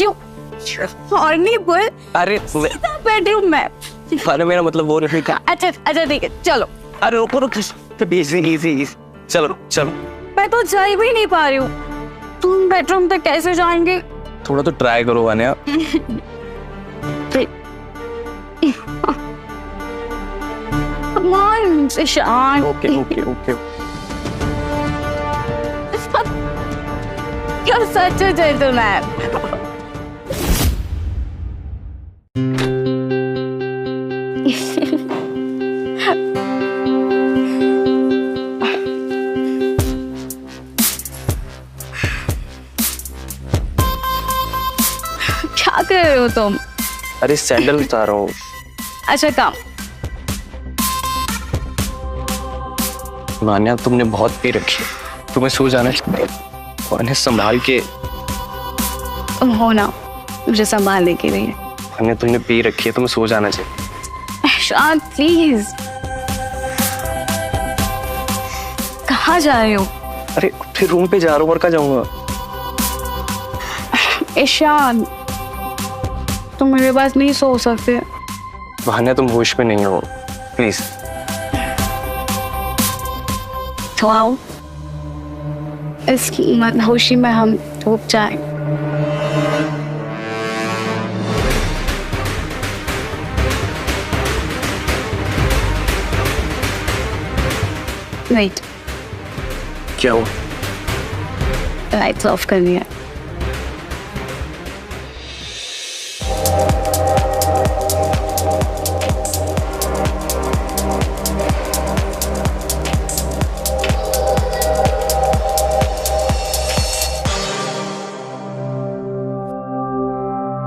you horrible. अरे बेडरूम में। वान्या, मेरा मतलब वो नहीं था। अच्छा ठीक है, चलो। अरे रुको, इजी। चलो चलो। मैं तो जा ही भी नहीं पा रही हूँ, तुम बेडरूम तक कैसे जाएंगे? थोड़ा तो ट्राई करो Vanya. Come on, Ishan. Okay. You're such a gentleman. क्या कर रहे हो तुम? अरे सैंडल उतार रहा हूँ। अच्छा काम। वान्या, तुमने बहुत पी रखी है, तुम्हें सो जाना चाहिए। वान्या, संभाल के। तुम हो ना मुझे संभालने के लिए। वान्या, तुमने पी रखी है, तुम्हें सो जाना चाहिए। शांत प्लीज। कहाँ जा रहे हो? अरे फिर रूम पे जा रहा हूँ, और कहाँ जाऊंगा? ईशान, तुम मेरे पास नहीं सो सकते। वान्या, तुम होश में नहीं हो, प्लीज। तो आओ, इस मदहोशी में हम डूब जाएं। वेट, क्या हुआ? लाइट्स ऑफ करनी है।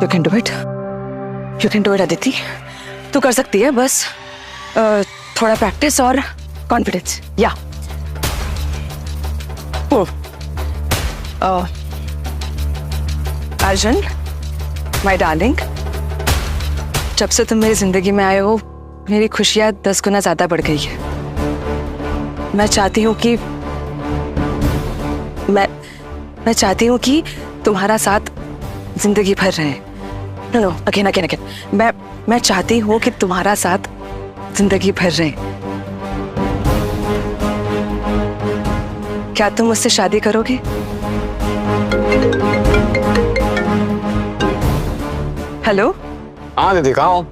You can do it. You can do it, Aditi. तू कर सकती है, बस थोड़ा प्रैक्टिस और कॉन्फिडेंस। या अर्जुन, माय डार्लिंग, जब से तुम मेरी जिंदगी में आए हो, मेरी खुशियां 10 गुना ज्यादा बढ़ गई है। मैं चाहती हूँ कि मैं चाहती हूँ कि तुम्हारा साथ जिंदगी भर रहे। No, again. मैं चाहती हूँ कि तुम्हारा साथ जिंदगी भर रहे। क्या तुम मुझसे शादी करोगे? हेलो। हाँ दीदी, कहाँ हो?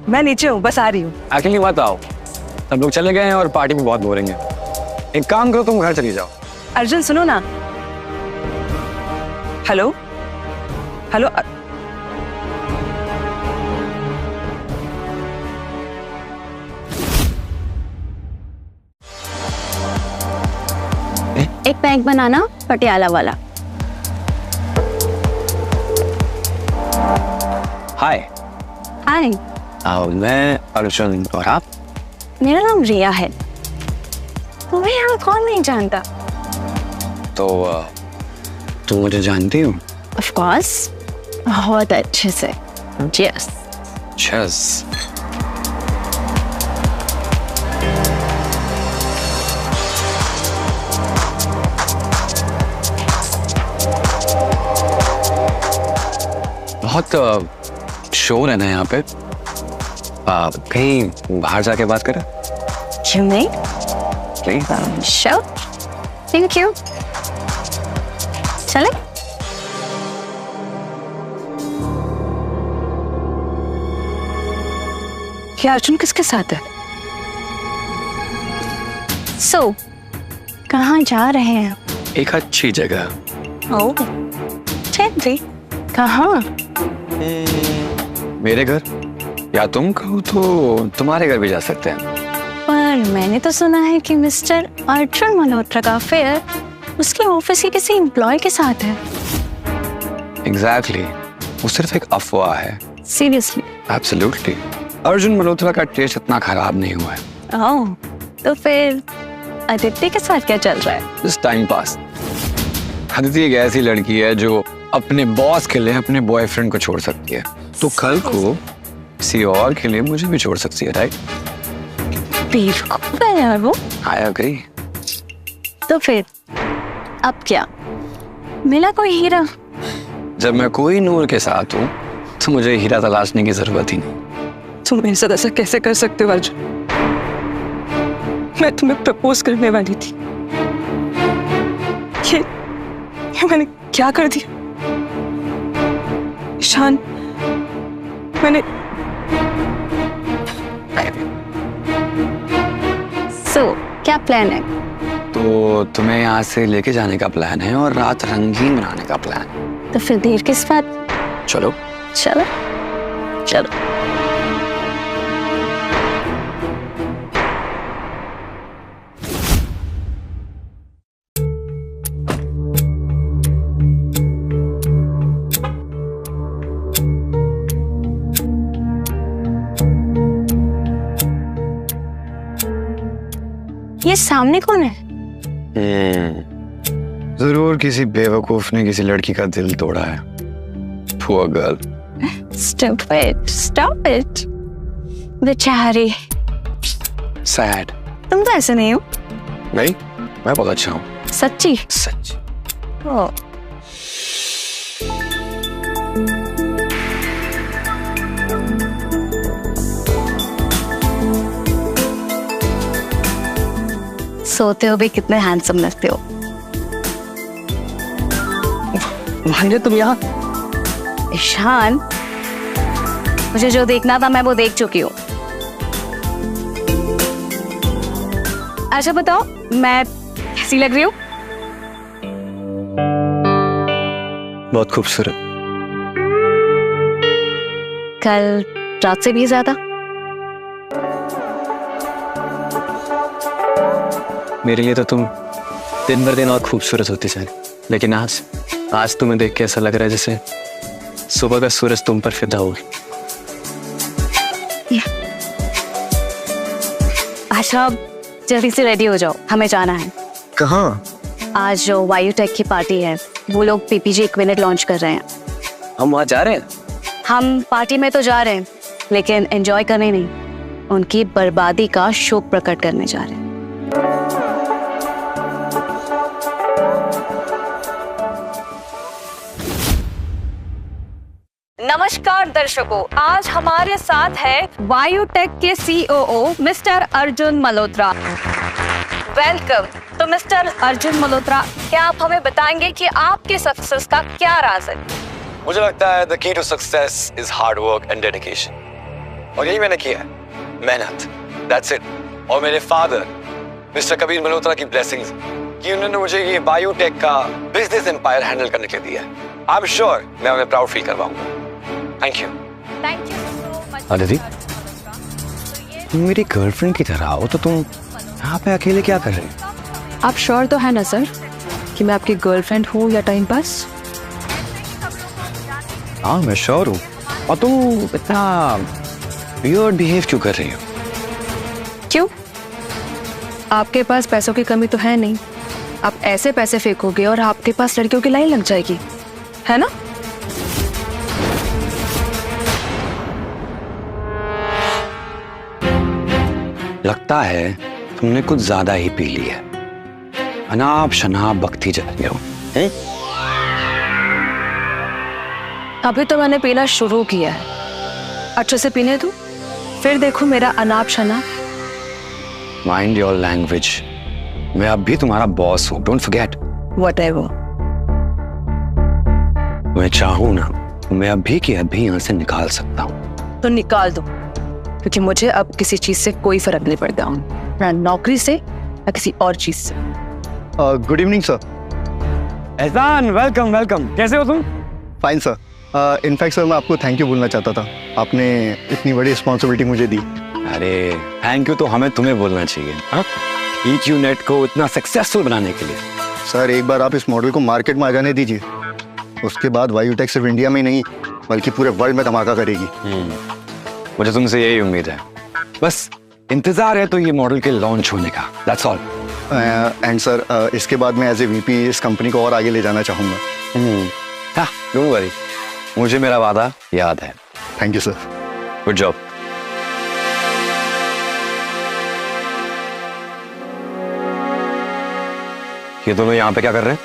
मैं नीचे हूँ, बस आ रही हूँ। अकेली मत आओ, सब लोग चले गए हैं और पार्टी में बहुत बोरेंगे। एक काम करो, तुम घर चली जाओ। अर्जुन सुनो ना। हेलो। एक पैक बनाना पटियाला वाला। हाय। हाय, मैं अर्जुन, और आप? मेरा नाम रिया है। तुम्हें यहाँ कौन नहीं जानता? तो तुम मुझे जानती हो? ऑफ कोर्स, बहुत अच्छे से। यस। चस। बहुत शोर है ना यहाँ पे। कहीं बाहर जाके बात करें? क्यों नहीं? प्लीज। श्योर। Thank you. चले? ये अर्जुन किसके साथ है? सो कहाँ जा रहे हैं? एक अच्छी जगह। ओह, ठीक। कहाँ? मेरे घर, या तुम कहो तो तुम्हारे घर भी जा सकते हैं। पर मैंने तो सुना है कि मिस्टर अर्जुन मल्होत्रा का अफेयर उसके ऑफिस के किसी एम्प्लॉय के साथ है। एग्जैक्टली, वो सिर्फ एक अफवाह है। सीरियसली? एब्सोल्युटली। अर्जुन मल्होत्रा का टेस्ट इतना खराब नहीं हुआ है। ओह, तो फिर अदिति के साथ क्या चल रहा है? Just time pass. अदिति एक ऐसी लड़की है जो अपने बॉस के लिए अपने बॉयफ्रेंड को छोड़ सकती है, तो कल को किसी और के लिए मुझे भी छोड़ सकती है, राइट? बेवकूफ है यार वो। I agree. तो फिर अब क्या? मिला कोई हीरा? जब मैं कोई नूर के साथ हूँ तो मुझे हीरा तलाशने की जरूरत ही नहीं। तुम मेरे साथ ऐसा कैसे कर सकते हो अर्जुन? मैं तुम्हें प्रपोज करने वाली थी। ये मैंने क्या कर दिया? ईशान, मैंने क्या प्लान है? तो तुम्हें यहाँ से लेके जाने का प्लान है और रात रंगीन बनाने का प्लान। तो फिर देर किस बात? चलो। चलो चलो। ये सामने कौन है? जरूर किसी बेवकूफ ने किसी लड़की का दिल तोड़ा है। Poor girl. Stop it. बेचारी। Sad. तुम तो ऐसे नहीं हो। नहीं, मैं बहुत अच्छा हूँ। सच्ची? सच। ओह। सोते हो भी कितने हैंडसम लगते हो। भांजे तुम यहाँ? ईशान, मुझे जो देखना था मैं वो देख चुकी हूँ। अच्छा बताओ, मैं कैसी लग रही हूँ? बहुत खूबसूरत। कल रात से भी ज्यादा। मेरे लिए तो तुम दिन भर दिन और खूबसूरत होती जाए, लेकिन आज तुम्हें देख के ऐसा लग रहा है जैसे सुबह का सूरज तुम पर फिदा हो। अच्छा, जल्दी से रेडी हो जाओ, हमें जाना है। कहाँ? आज जो वायुटेक की पार्टी है, वो लोग पीपीजी इक्विनेट लॉन्च कर रहे हैं। हम वहां जा रहे हैं? हम पार्टी में तो जा रहे हैं, लेकिन एंजॉय करने नहीं, उनकी बर्बादी का शोक प्रकट करने जा रहे हैं। नमस्कार दर्शकों, आज हमारे साथ है वायुटेक के CEO mister Arjun Malhotra. Welcome. तो मिस्टर अर्जुन मल्होत्रा, क्या आप हमें बताएंगे कि आपके सक्सेस का क्या राज है? मुझे लगता है the key to success is hard work and dedication, और यही मैंने किया है, मेहनत। That's it. और मेरे फादर मिस्टर कबीर मल्होत्रा की ब्लेसिंग्स कि उन्होंने मुझे ये बायोटेक का बिजनेस एम्पायर हैंडल करने के लिए दिया है। आई एम श्योर मैं उन्हें प्राउड फील करवाऊंगा। Thank you so much. Aditi, तुम मेरी गर्लफ्रेंड की तरह हो, तो तुम यहाँ पे अकेले क्या कर रहे हो? आप श्योर तो है ना सर कि मैं आपकी गर्लफ्रेंड हूँ या टाइम पास? हाँ मैं श्योर हूँ। और तुम इतना वियर्ड बिहेव क्यों कर रही हो? क्यों? आपके पास पैसों की कमी तो है नहीं। आप ऐसे पैसे फेंकोगे और आपके पास लड़कियों की लाइन लग जाएगी, है ना? लगता है तुमने कुछ ज्यादा ही पी ली है। अनाप शनाप बकती जा रही हो। अभी तो मैंने पीना शुरू किया है, अच्छे से पीने दो, फिर देखो मेरा अनाप शनाप। Mind your language. मैं अब भी तुम्हारा बॉस हूँ, डोंट फॉरगेट। व्हाटएवर। मैं चाहूँ ना, मैं अभी के अभी यहाँ से निकाल सकता हूँ। तो निकाल दो, क्योंकि मुझे अब किसी चीज से कोई फर्क नहीं पड़ता, ना नौकरी से या किसी और चीज से। Good evening sir. एहसान, वेलकम वेलकम। कैसे हो तुम? Fine sir. इनफैक्ट सर मैं आपको थैंक यू बोलना चाहता था, आपने इतनी बड़ी रिस्पॉन्सिबिलिटी मुझे दी। अरे थैंक यू तो हमें तुम्हें बोलना चाहिए, हाँ? EQNet को इतना सक्सेसफुल बनाने के लिए। सर एक बार आप इस मॉडल को मार्केट में आ जाने दीजिए, उसके बाद वायूटेक सिर्फ इंडिया में ही नहीं बल्कि पूरे वर्ल्ड में धमाका करेगी। मुझे तुमसे यही उम्मीद है, बस इंतजार है तो ये मॉडल के लॉन्च होने का। That's all. एंड सर इसके बाद मैं एज ए VP इस कंपनी को और आगे ले जाना चाहूँगा। हाँ डोंट वरी, मुझे मेरा वादा याद है। Thank you sir. Good job. ये दोनों यहाँ पे क्या कर रहे हैं?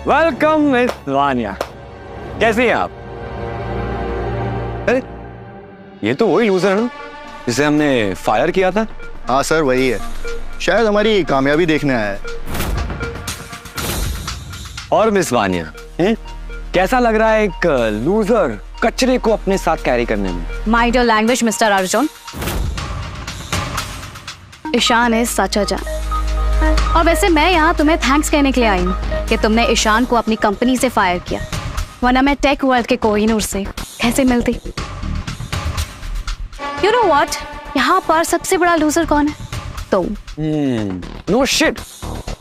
वेलकम मिस वानिया, कैसी हैं आप? अरे ये तो वही लूजर है ना जिसे हमने फायर किया था। हाँ सर वही है, शायद हमारी कामयाबी देखने आया है। और मिस वानिया कैसा लग रहा है एक लूजर कचरे को अपने साथ कैरी करने में? Mind your language mister Arjun. Ishaan is such a जान। और वैसे मैं यहाँ तुम्हें थैंक्स कहने के लिए आई हूँ कि तुमने ईशान को अपनी कंपनी से फायर किया, वरना मैं टेक वर्ल्ड के कोहिनूर से कैसे मिलती। यू नो व्हाट, यहाँ पर सबसे बड़ा लूजर कौन है? तुम। नो शिट,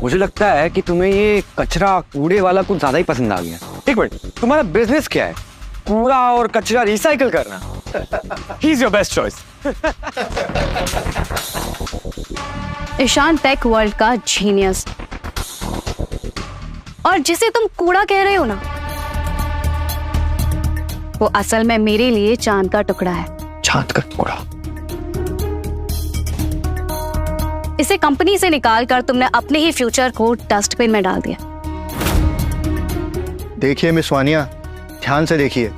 मुझे लगता है कि तुम्हें ये कचरा कूड़े वाला कुछ ज्यादा ही पसंद आ गया। एक मिनट, तुम्हारा बिजनेस क्या है? कूड़ा और कचरा रिसाइकल करना? He is your best choice. Ishaan tech world का जीनियस, और जिसे तुम कूड़ा कह रहे हो ना, वो असल में मेरे लिए चांद का टुकड़ा है। चांद का टुकड़ा? इसे कंपनी से निकाल कर तुमने अपने ही फ्यूचर को डस्टबिन में डाल दिया। देखिए मिस वानिया, ध्यान से देखिए,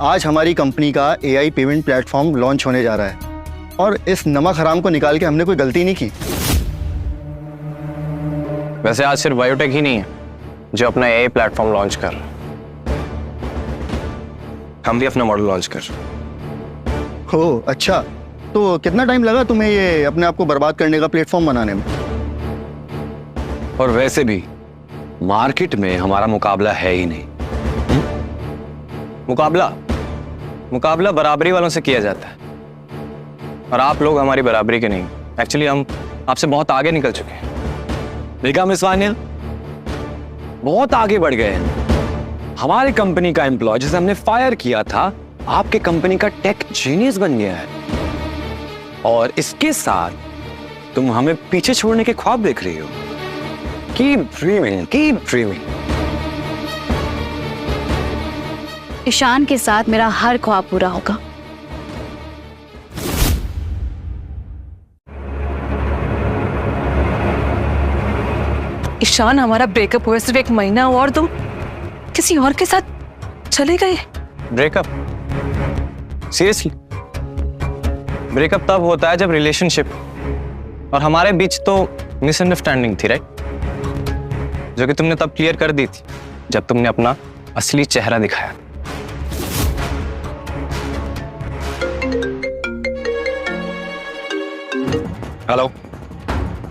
आज हमारी कंपनी का AI पेमेंट प्लेटफॉर्म लॉन्च होने जा रहा है और इस नमक हराम को निकाल के हमने कोई गलती नहीं की। वैसे आज सिर्फ बायोटेक ही नहीं है जो अपना AI प्लेटफॉर्म लॉन्च कर रहा है, हम भी अपना मॉडल लॉन्च कर रहे हैं। हो अच्छा, तो कितना टाइम लगा तुम्हें ये अपने आप को बर्बाद करने का प्लेटफॉर्म बनाने में? और वैसे भी मार्केट में हमारा मुकाबला है ही नहीं। मुकाबला बराबरी वालों से किया जाता है, और आप लोग हमारी बराबरी के नहीं। एक्चुअली हम आपसे बहुत आगे निकल चुके हैं। देखा मिस वानिया, बहुत आगे बढ़ गए हैं। हमारी कंपनी का एम्प्लॉय जिसे हमने फायर किया था, आपके कंपनी का टेक जीनियस बन गया है, और इसके साथ तुम हमें पीछे छोड़ने के ख्वाब देख रही हो। Keep dreaming, keep dreaming. Ishaan के साथ मेरा हर ख्वाब पूरा होगा। ईशान, हमारा ब्रेकअप हुए सिर्फ 1 महीना हुआ और तुम किसी और के साथ चले गए। ब्रेकअप? सीरियसली? ब्रेकअप तब होता है जब रिलेशनशिप, और हमारे बीच तो मिसअंडरस्टैंडिंग थी, राइट? जो कि तुमने तब क्लियर कर दी थी जब तुमने अपना असली चेहरा दिखाया। Hello,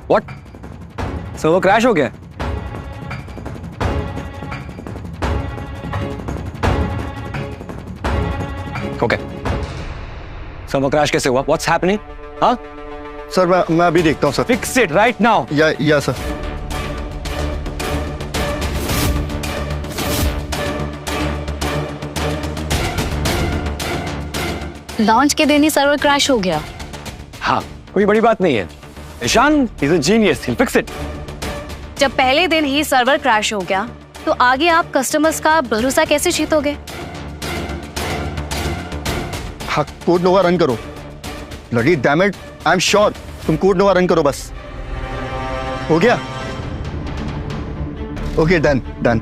what? सर्वर क्रैश हो गया? ओके सर्वर क्रैश कैसे हुआ? What's happening? हाँ सर मैं अभी देखता हूँ sir. Fix it right now. या सर। लॉन्च के दिन ही सर्वर क्रैश हो गया। हाँ कोई बड़ी बात नहीं है। Ishaan is a genius, he'll fix it। जब पहले दिन ही सर्वर क्रैश हो गया तो आगे आप कस्टमर्स का भरोसा कैसे जीतोगे? हाँ कोड नोवा रन करो। Bloody damn it, I am sure तुम कोड नोवा रन करो बस। हो गया? ओके डन डन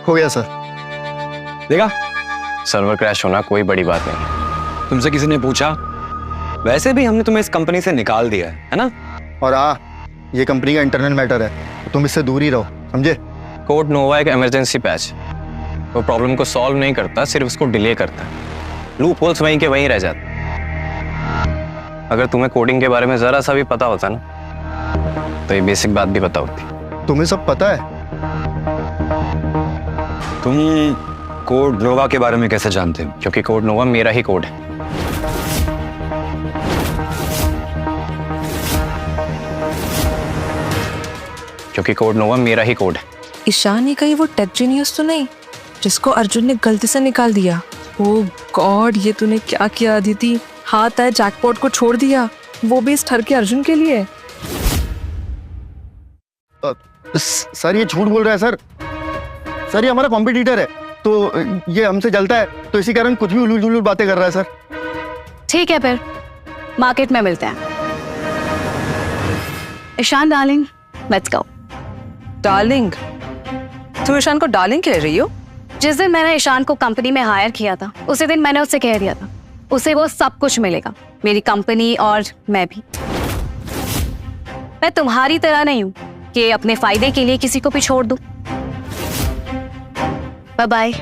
हो गया सर। देखा सर्वर क्रैश होना कोई बड़ी बात नहीं। तुमसे किसी ने पूछा? वैसे भी हमने तुम्हें इस कंपनी से निकाल दिया है ना? और ये कंपनी का इंटरनल मैटर है, तो तुम इससे दूर ही रहो, समझे? कोड नोवा एक इमरजेंसी पैच, वो प्रॉब्लम को सॉल्व नहीं करता, सिर्फ उसको डिले करता है। लूप होल्स वहीं के वहीं रह जाते। अगर तुम्हें कोडिंग के बारे में जरा सा भी पता होता ना, तो ये बेसिक बात भी पता होती। तुम्हें सब पता है? तुम कोड नोवा के बारे में कैसे जानते हो? क्योंकि कोड नोवा मेरा ही कोड है। क्योंकि कोड नोवा मेरा ही कोड है। ईशान, ये कहीं वो टेक जीनियस तो नहीं जिसको अर्जुन ने गलती से निकाल दिया? ओह गॉड, ये तूने क्या किया अदिति? हाथ आए जैकपॉट को छोड़ दिया, वो भी इस ठर के अर्जुन के लिए। सर ये झूठ बोल रहा है सर। सर ये हमारा कॉम्पिटिटर है, तो ये हमसे जलता है, तो इसी कारण कुछ भी उलूल बातें कर रहा है सर। ठीक है फिर मार्केट में मिलते हैं। Ishaan darling, let's go. Darling? तुम ईशान को डार्लिंग कह रही हो? जिस दिन मैंने ईशान को कंपनी में हायर किया था, उसी दिन मैंने उससे कह दिया था उसे वो सब कुछ मिलेगा, मेरी कंपनी और मैं भी। मैं तुम्हारी तरह नहीं हूं कि अपने फायदे के लिए किसी को भी छोड़ दूं। Bye bye.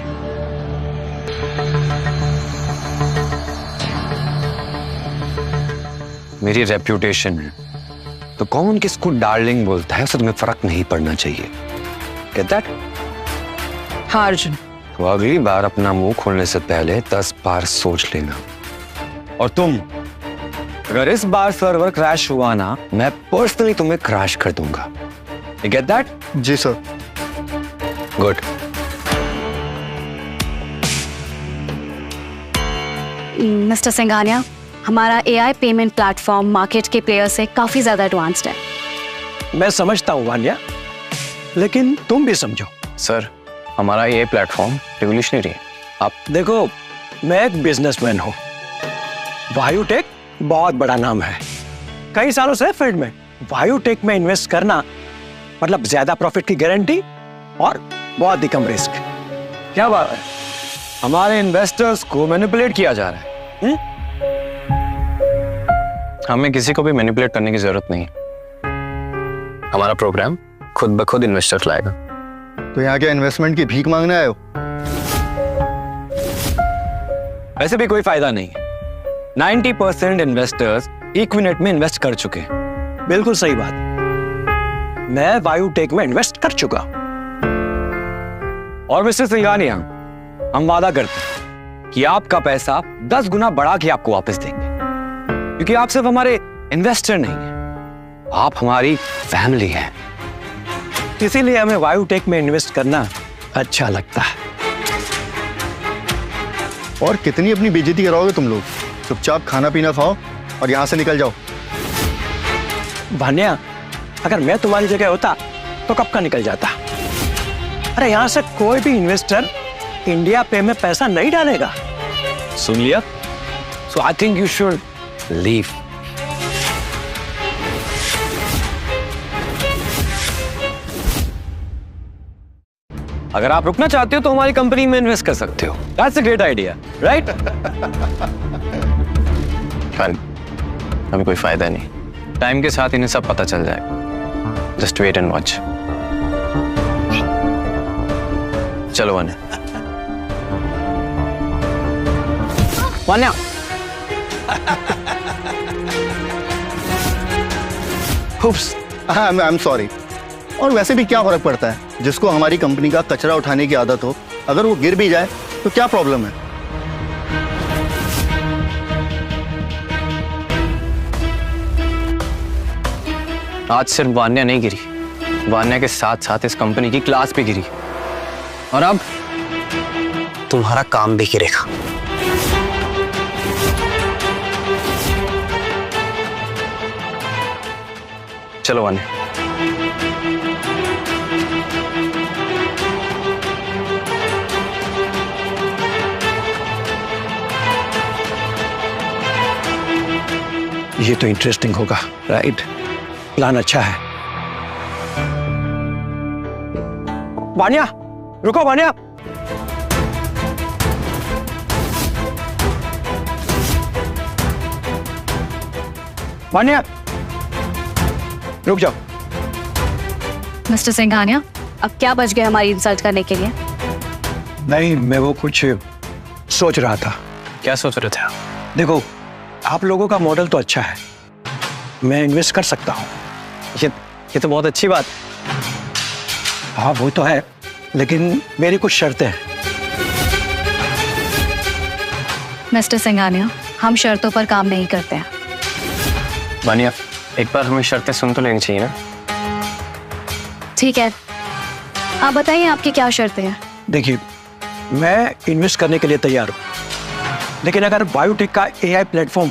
मेरी रेप्यूटेशन है, तो कौन किसको डार्लिंग बोलता है उससे तुम्हें फर्क नहीं पड़ना चाहिए। Get that? हाँ अर्जुन। तो अगली बार अपना मुंह खोलने से पहले 10 बार सोच लेना। और तुम, अगर इस बार सर्वर क्रैश हुआ ना, मैं पर्सनली तुम्हें क्रैश कर दूंगा। You get that? जी सर। गुड। मिस्टर सिंघानिया, हमारा AI पेमेंट प्लेटफॉर्म मार्केट के प्लेयर से काफी ज्यादा एडवांस्ड है। मैं समझता हूँ वान्या, लेकिन तुम भी समझो। सर, हमारा ये प्लेटफॉर्म रिवोल्यूशनरी है। आप देखो, मैं एक बिजनेसमैन हूँ। वायुटेक बहुत बड़ा नाम है, कई सालों से फील्ड में। वायुटेक में इन्वेस्ट करना मतलब ज्यादा प्रॉफिट की गारंटी और बहुत ही कम रिस्क। क्या बात है? हमारे इन्वेस्टर्स को मैनिपुलेट किया जा रहा है। हमें किसी को भी मैनिपुलेट करने की जरूरत नहीं। हमारा प्रोग्राम खुद ब खुद इन्वेस्टर्स लाएगा। तो यहाँ क्या इन्वेस्टमेंट की भीख मांगने आए हो? वैसे भी कोई फायदा नहीं है। 90% इन्वेस्टर्स इक्विनेट में इन्वेस्ट कर चुके हैं। बिल्कुल सही बात। मैं वायुटेक में इन्वेस्ट कर चुका। और मिस्टर सिंघानिया, हम वादा करते हैं कि आपका पैसा 10 गुना बढ़ा के आपको वापस देंगे, क्योंकि आप सिर्फ हमारे इन्वेस्टर नहीं हैं, आप हमारी फैमिली हैं। इसीलिए हमें वायुटेक में इन्वेस्ट करना अच्छा लगता है। और कितनी अपनी बेइज्जती कराओगे तुम लोग? चुपचाप खाना पीना खाओ और यहाँ से निकल जाओ। भान्या, अगर मैं तुम्हारी जगह होता तो कब का निकल जाता। अरे यहाँ से कोई भी इन्वेस्टर इंडिया पे में पैसा नहीं डालेगा। सुन लिया? So I think you should leave. अगर आप रुकना चाहते हो तो हमारी कंपनी में इन्वेस्ट कर सकते हो। That's a great idea, right? अभी कोई फायदा नहीं। टाइम के साथ इन्हें सब पता चल जाएगा। Just wait and watch. चलो Vanya. Vanya, I am sorry. और वैसे भी क्या फर्क पड़ता है, जिसको हमारी कंपनी का कचरा उठाने की आदत हो, अगर वो गिर भी जाए तो क्या प्रॉब्लम है। आज सिर्फ वान्या नहीं गिरी, वान्या के साथ साथ इस कंपनी की क्लास भी गिरी, और अब तुम्हारा काम भी गिरेगा। चलो वान्या। ये तो इंटरेस्टिंग होगा, राइट? प्लान अच्छा है। वान्या, रुको वान्या। वान्या, रुक जाओ। मिस्टर सिंघानिया, अब क्या बच गए हमारी इंसल्ट करने के लिए? नहीं, मैं वो कुछ सोच रहा था। क्या सोच रहे थे आप? देखो, आप लोगों का मॉडल तो अच्छा है, मैं इन्वेस्ट कर सकता हूँ। ये तो बहुत अच्छी बात है। हाँ वो तो है, लेकिन मेरी कुछ शर्तें हैं। मिस्टर सिंघानिया, हम शर्तों पर काम नहीं करते हैं। वान्या, एक बार हमें शर्तें सुन तो लेनी चाहिए ना। ठीक है, आप बताइए आपकी क्या शर्तें हैं? देखिए, मैं इन्वेस्ट करने के लिए तैयार हूँ, लेकिन अगर बायोटेक का एआई प्लेटफॉर्म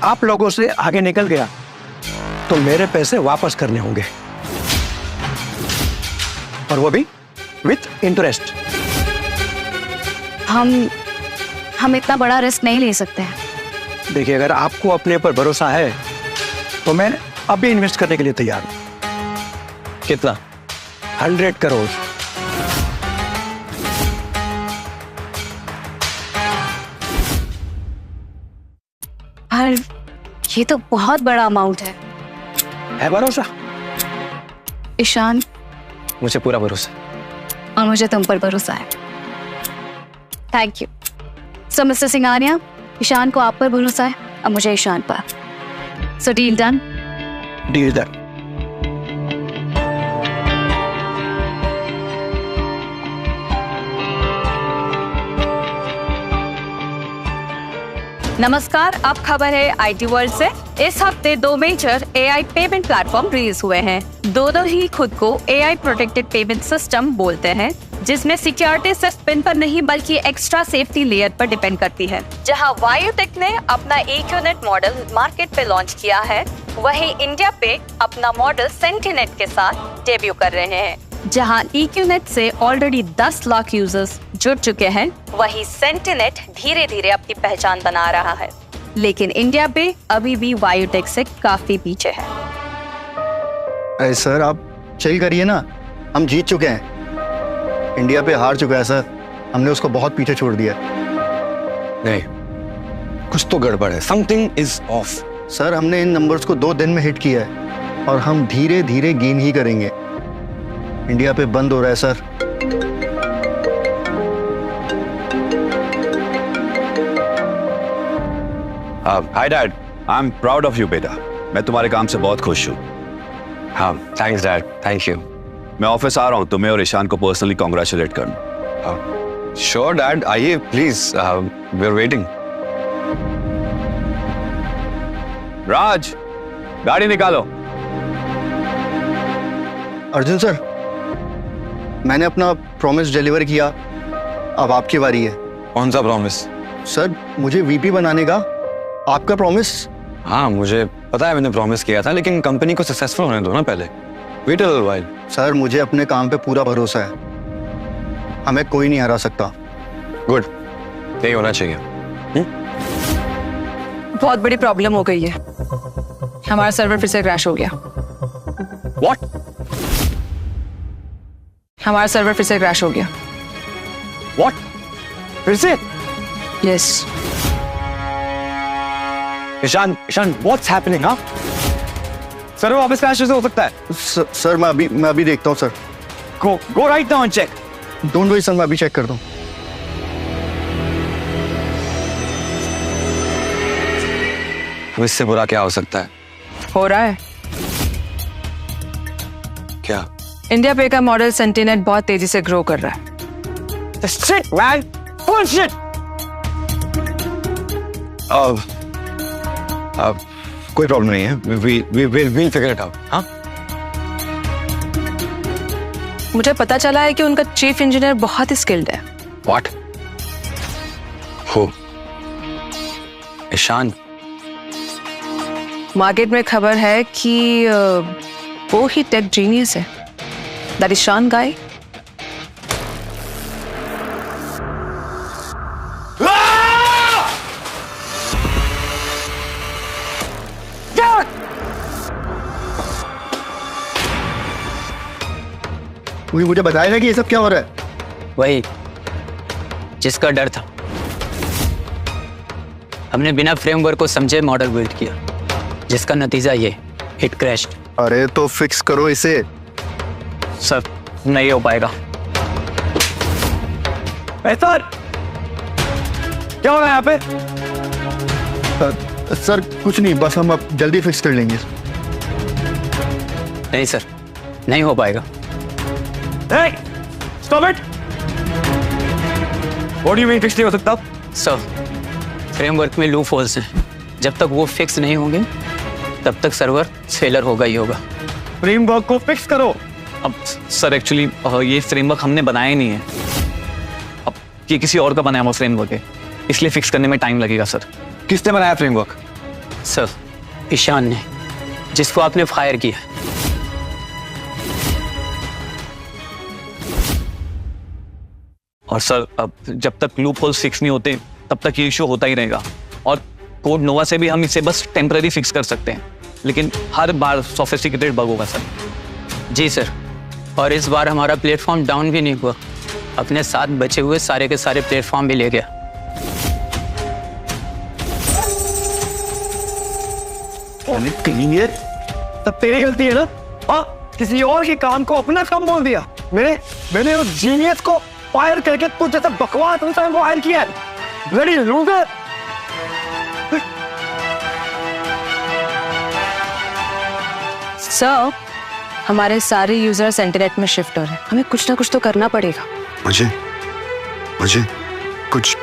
आप लोगों से आगे निकल गया तो मेरे पैसे वापस करने होंगे, और वो भी विथ इंटरेस्ट। हम इतना बड़ा रिस्क नहीं ले सकते हैं। देखिए, अगर आपको अपने पर भरोसा है तो मैं अभी इन्वेस्ट करने के लिए तैयार हूं। कितना? 100 करोड़। पर ये तो बहुत बड़ा अमाउंट है भरोसा? ईशान, मुझे पूरा भरोसा, और मुझे तुम पर भरोसा है। Thank you. So mister Singhania, Ishaan को आप पर भरोसा है और मुझे ईशान पर। So deal done. Deal done. नमस्कार, अब खबर है आईटी वर्ल्ड से। इस हफ्ते 2 major AI payment platform release हुए हैं। दोनों ही खुद को एआई प्रोटेक्टेड पेमेंट सिस्टम बोलते हैं, जिसमें सिक्योरिटी सिर्फ पिन पर नहीं बल्कि एक्स्ट्रा सेफ्टी लेयर पर डिपेंड करती है। जहां वायुटेक ने अपना EQNet मॉडल मार्केट पे लॉन्च किया है, वहीं इंडिया पे अपना मॉडल सेंटिनेट के साथ डेब्यू कर रहे हैं। जहां EQNet से ऑलरेडी 10 लाख यूजर्स जुड़ चुके हैं, वहीं सेंटिनेट धीरे धीरे अपनी पहचान बना रहा है। लेकिन इंडिया पे अभी भी वायुटेक से काफी पीछे है। अरे सर, आप चिल करिए ना, हम जीत चुके हैं। इंडिया पे हार चुका है सर, हमने उसको बहुत पीछे छोड़ दिया। नहीं, कुछ तो गड़बड़ है, समथिंग इज ऑफ। सर, हमने इन नंबर्स को 2 दिन में हिट किया है और हम धीरे धीरे गेन ही करेंगे। इंडिया पे बंद हो रहा है sir. Hi dad, I am proud of you बेटा। मैं तुम्हारे काम से बहुत खुश हूँ। हाँ, थैंक्स डैड, थैंक यू। मैं ऑफिस आ रहा हूँ तुम्हें और ईशान को पर्सनली कॉन्ग्रेचुलेट करना। श्योर डैड, आइए प्लीज, वी आर वेटिंग। राज, गाड़ी निकालो। अर्जुन सर, मैंने अपना प्रॉमिस डिलीवर किया, अब आपकी बारी है। कौन सा प्रॉमिस? सर, मुझे वीपी बनाने का आपका प्रॉमिस। हाँ, मुझे पता है मैंने प्रॉमिस किया था, लेकिन कंपनी को सक्सेसफुल होने दो ना पहले। Wait a while. सर, मुझे अपने काम पे पूरा भरोसा है, हमें कोई नहीं हरा सकता। गुड, यही होना चाहिए। बहुत बड़ी प्रॉब्लम हो गई है, हमारा सर्वर फिर से क्रैश हो गया। What? हमारा सर्वर फिर से क्रैश हो गया। What? फिर से? यस। Ishaan, what's happening? हाँ? सर, वो वापस क्रैश हो सकता है। सर, मैं अभी देखता हूँ sir. Go right now and check. Don't worry sir, मैं अभी चेक करता हूँ। अब इससे बुरा क्या हो सकता है? हो रहा है। क्या? इंडिया पे का मॉडल सेंटिनेट बहुत तेजी से ग्रो कर रहा है। Shit, man! Bullshit! कोई प्रॉब्लम नहीं है। We'll figure it out. हाँ? मुझे पता चला है कि उनका चीफ इंजीनियर बहुत ही स्किल्ड है। What? Who? ईशान। मार्केट में खबर है कि वो ही टेक जीनियस है। दैट ईशान गाय। मुझे बताएगा कि ये सब क्या हो रहा है? वही जिसका डर था। हमने बिना फ्रेमवर्क को समझे मॉडल बिल्ड किया, जिसका नतीजा ये हिट क्रैश्ड। अरे तो फिक्स करो इसे। सर नहीं हो पाएगा। सर क्या हो रहा है यहाँ पे? सर कुछ नहीं, बस हम अब जल्दी फिक्स कर लेंगे। नहीं सर, नहीं हो पाएगा। Hey, stop it! What do you mean fix नहीं हो सकता? सर फ्रेमवर्क में लूप होल्स हैं, जब तक वो फिक्स नहीं होंगे तब तक सर्वर फेलर होगा ही होगा। फ्रेमवर्क को फिक्स करो। अब सर एक्चुअली ये फ्रेमवर्क हमने बनाया ही नहीं है, अब ये किसी और का बनाया हुआ फ्रेमवर्क है, इसलिए फिक्स करने में टाइम लगेगा सर। किसने बनाया फ्रेमवर्क? सर ईशान ने, जिसको आपने फायर किया। और सर अब जब तक लूप होल्स फिक्स नहीं होते तब तक ये इशू होता ही रहेगा, और कोड नोवा से भी हम इसे बस टेम्पररी फिक्स कर सकते हैं, लेकिन हर बार सोफिस्टिकेटेड बग होगा सर। जी सर, और इस बार हमारा प्लेटफॉर्म डाउन भी नहीं हुआ, अपने साथ बचे हुए सारे के सारे प्लेटफॉर्म भी ले गया। तब तेरी गलती है ना? हाँ, किसी और के काम को अपना काम बोल दिया। मैंने उस जीनियस को फायर करके तू जैसा बकवास इंसान को हायर किया है। Bloody loser. सर, हमारे सारे यूजर्स इंटरनेट में शिफ्ट हो रहे हैं, हमें कुछ ना कुछ तो करना पड़ेगा। मुझे कुछ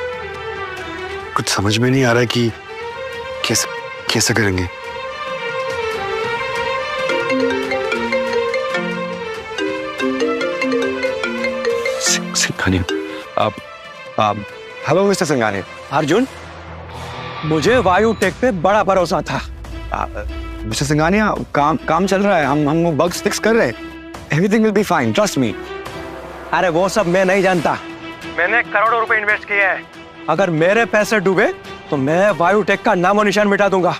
समझ में नहीं आ रहा कि कैसे करेंगे। आप हेलो मिस्टर सिंघानिया। अर्जुन, मुझे वायु टेक पे बड़ा भरोसा था। मिस्टर सिंघानिया, काम चल रहा है, हम वो बग्स फिक्स कर रहे हैं। Everything will be fine, trust me. अरे वो सब मैं नहीं जानता, मैंने करोड़ों रुपए इन्वेस्ट किए हैं। अगर मेरे पैसे डूबे तो मैं वायु टेक का नामो निशान मिटा दूंगा।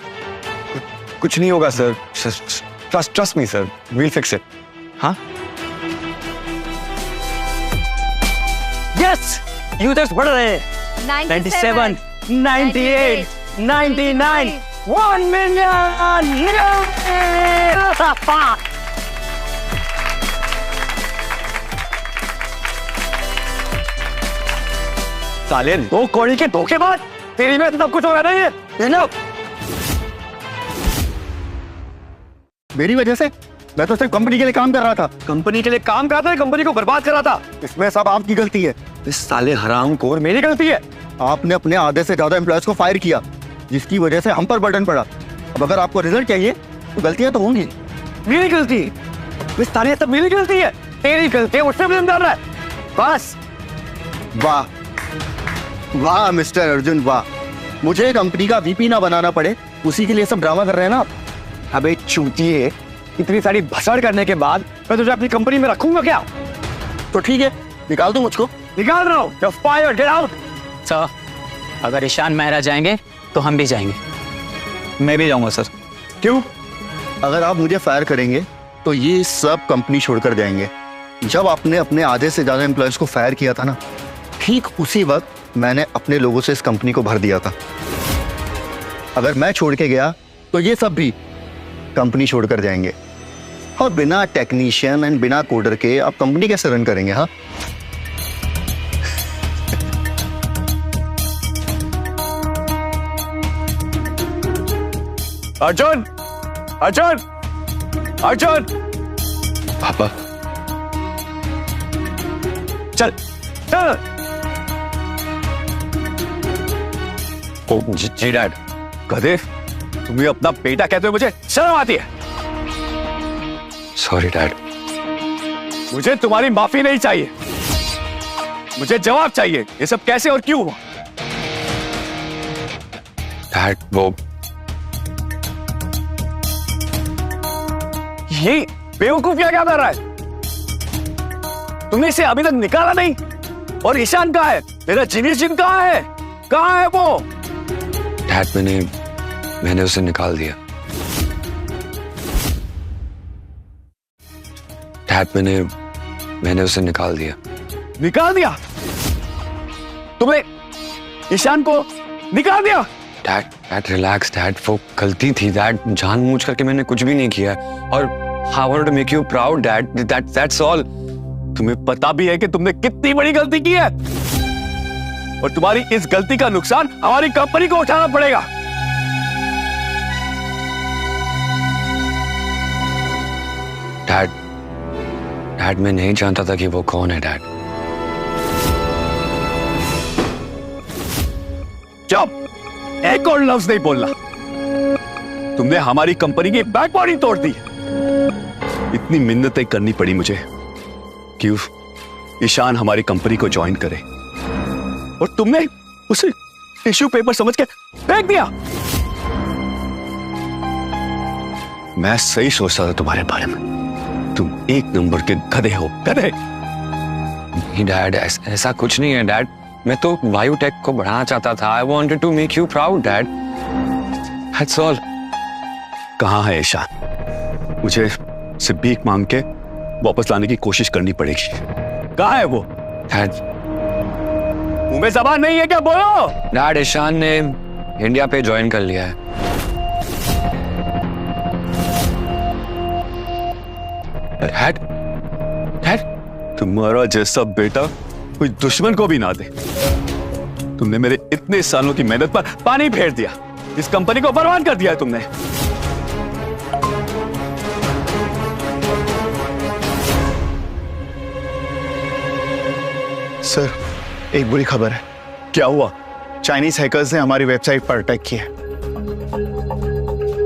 कुछ नहीं होगा sir, trust me sir, we'll fix it. हाँ, यस, यूजर्स बढ़ रहे हैं। 97, 98, 99, 1 मिलियन। साले 2 कौड़ी के धोखेबाज, तेरी में सब कुछ हो रहा है। ये लो। मेरी वजह से? मैं तो सिर्फ कंपनी के लिए काम कर रहा था। कंपनी के लिए काम कर रहा था, कंपनी को बर्बाद कर रहा था। इसमें सब आपकी गलती है। इस साले हरामखोर, मेरी गलती है। आपने अपने आधे से ज्यादा एम्प्लॉयज को फायर किया, जिसकी वजह से हम पर बर्डन पड़ा। अब अगर आपको रिजल्ट चाहिए तो गलतियां तो होंगी। मेरी गलती? इस साले सब मेरी गलती है, तेरी गलती है, उससे ब्लेम कर रहा है। बस। वाह वाह मिस्टर अर्जुन, वाह। मुझे कंपनी का वीपी ना बनाना पड़े, उसी के लिए सब ड्रामा कर रहे हैं ना आप। अबे चूतिए, इतनी सारी भसड़ करने के बाद मैं तुझे अपनी कंपनी में रखूंगा क्या? तो ठीक है, निकाल दो मुझको। निकाल रहा हूँ। You're fired, get out। Sir, अगर ईशान मेहरा जाएंगे तो हम भी जाएंगे। मैं भी जाऊंगा सर। क्यों? अगर आप मुझे फायर करेंगे तो ये सब कंपनी छोड़कर जाएंगे। जब आपने अपने आधे से ज्यादा एम्प्लॉयज को फायर किया था ना, ठीक उसी वक्त मैंने अपने लोगों से इस कंपनी को भर दिया था। अगर मैं छोड़ के गया तो ये सब भी कंपनी छोड़कर जाएंगे, और बिना टेक्नीशियन एंड बिना कोडर के आप कंपनी कैसे रन करेंगे? हाँ, अर्जुन, अर्जुन, अर्जुन। पापा, चल चल। जी डैड। गधे, तुम्हें अपना बेटा कहते हो मुझे शर्म आती है? Sorry dad. मुझे तुम्हारी माफी नहीं चाहिए, मुझे जवाब चाहिए। ये सब कैसे और क्यों हुआ? डैड वो ये बेवकूफ क्या कर रहा है? तुमने इसे अभी तक निकाला नहीं? और ईशान कहाँ है? मेरा जीनियस जिन कहाँ है? कहाँ है वो? डैड मैंने उसे निकाल दिया। डैड मैंने उसे निकाल दिया। निकाल दिया? तुमने ईशान को निकाल दिया? डैड रिलैक्स डैड, वो गलती थी डैड, जानबूझ करके मैंने कुछ भी नहीं किया। और I wanted to make you proud dad, that's all. तुम्हें पता भी है कि तुमने कितनी बड़ी गलती की है, और तुम्हारी इस गलती का नुकसान हमारी कंपनी को उठाना पड़ेगा। डैड मैं नहीं जानता था कि वो कौन है डैड। चुप, एक और लफ्ज नहीं बोलना। तुमने हमारी कंपनी की बैकबोन तोड़ दी। इतनी मिन्नतें करनी पड़ी मुझे कि ईशान हमारी कंपनी को ज्वाइन करे, और तुमने उसे टिश्यू पेपर समझ के फेंक दिया। मैं सही सोचता था तुम्हारे बारे में। तुम एक नंबर के गधे हो, गधे। नहीं डैड, ऐसा कुछ नहीं है डैड। मैं तो बायोटेक को बढ़ाना चाहता था। I wanted to make you proud dad, that's all. कहाँ है ईशान? मुझे सिर्फ भीख मांग के वापस लाने की कोशिश करनी पड़ेगी। कहाँ है वो? डैड मुंह में जबान नहीं है क्या? बोलो। डैड ईशान ने इंडिया पे ज्वाइन कर लिया है। डैड तुम्हारा जैसा बेटा कोई दुश्मन को भी ना दे। तुमने मेरे इतने सालों की मेहनत पर पानी फेर दिया। इस कंपनी को बर्बाद कर दिया है तुमने। सर एक बुरी खबर है। क्या हुआ? चाइनीज हैकर्स ने हमारी वेबसाइट पर अटैक किया।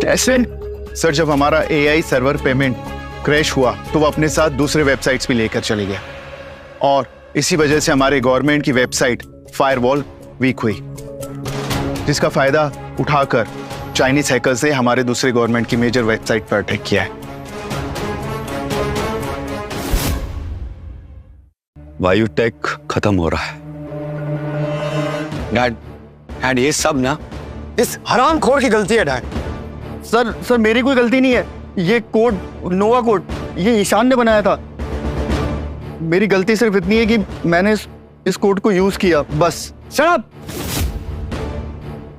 कैसे? सर जब हमारा एआई सर्वर पेमेंट क्रैश हुआ तो वो अपने साथ दूसरे वेबसाइट्स भी लेकर चले गया, और इसी वजह से हमारे गवर्नमेंट की वेबसाइट फायरवॉल वीक हुई, जिसका फायदा उठाकर चाइनीज हैकर्स ने हमारे दूसरे गवर्नमेंट की मेजर वेबसाइट पर अटैक किया है। बायोटेक खत्म हो रहा है। डैड ये सब ना इस हरामखोर की गलती है डैड। सर मेरी कोई गलती नहीं है। ये कोड, नोवा कोड, ये ईशान ने बनाया था। मेरी गलती सिर्फ इतनी है कि मैंने इस कोड को यूज किया, बस। Shut up!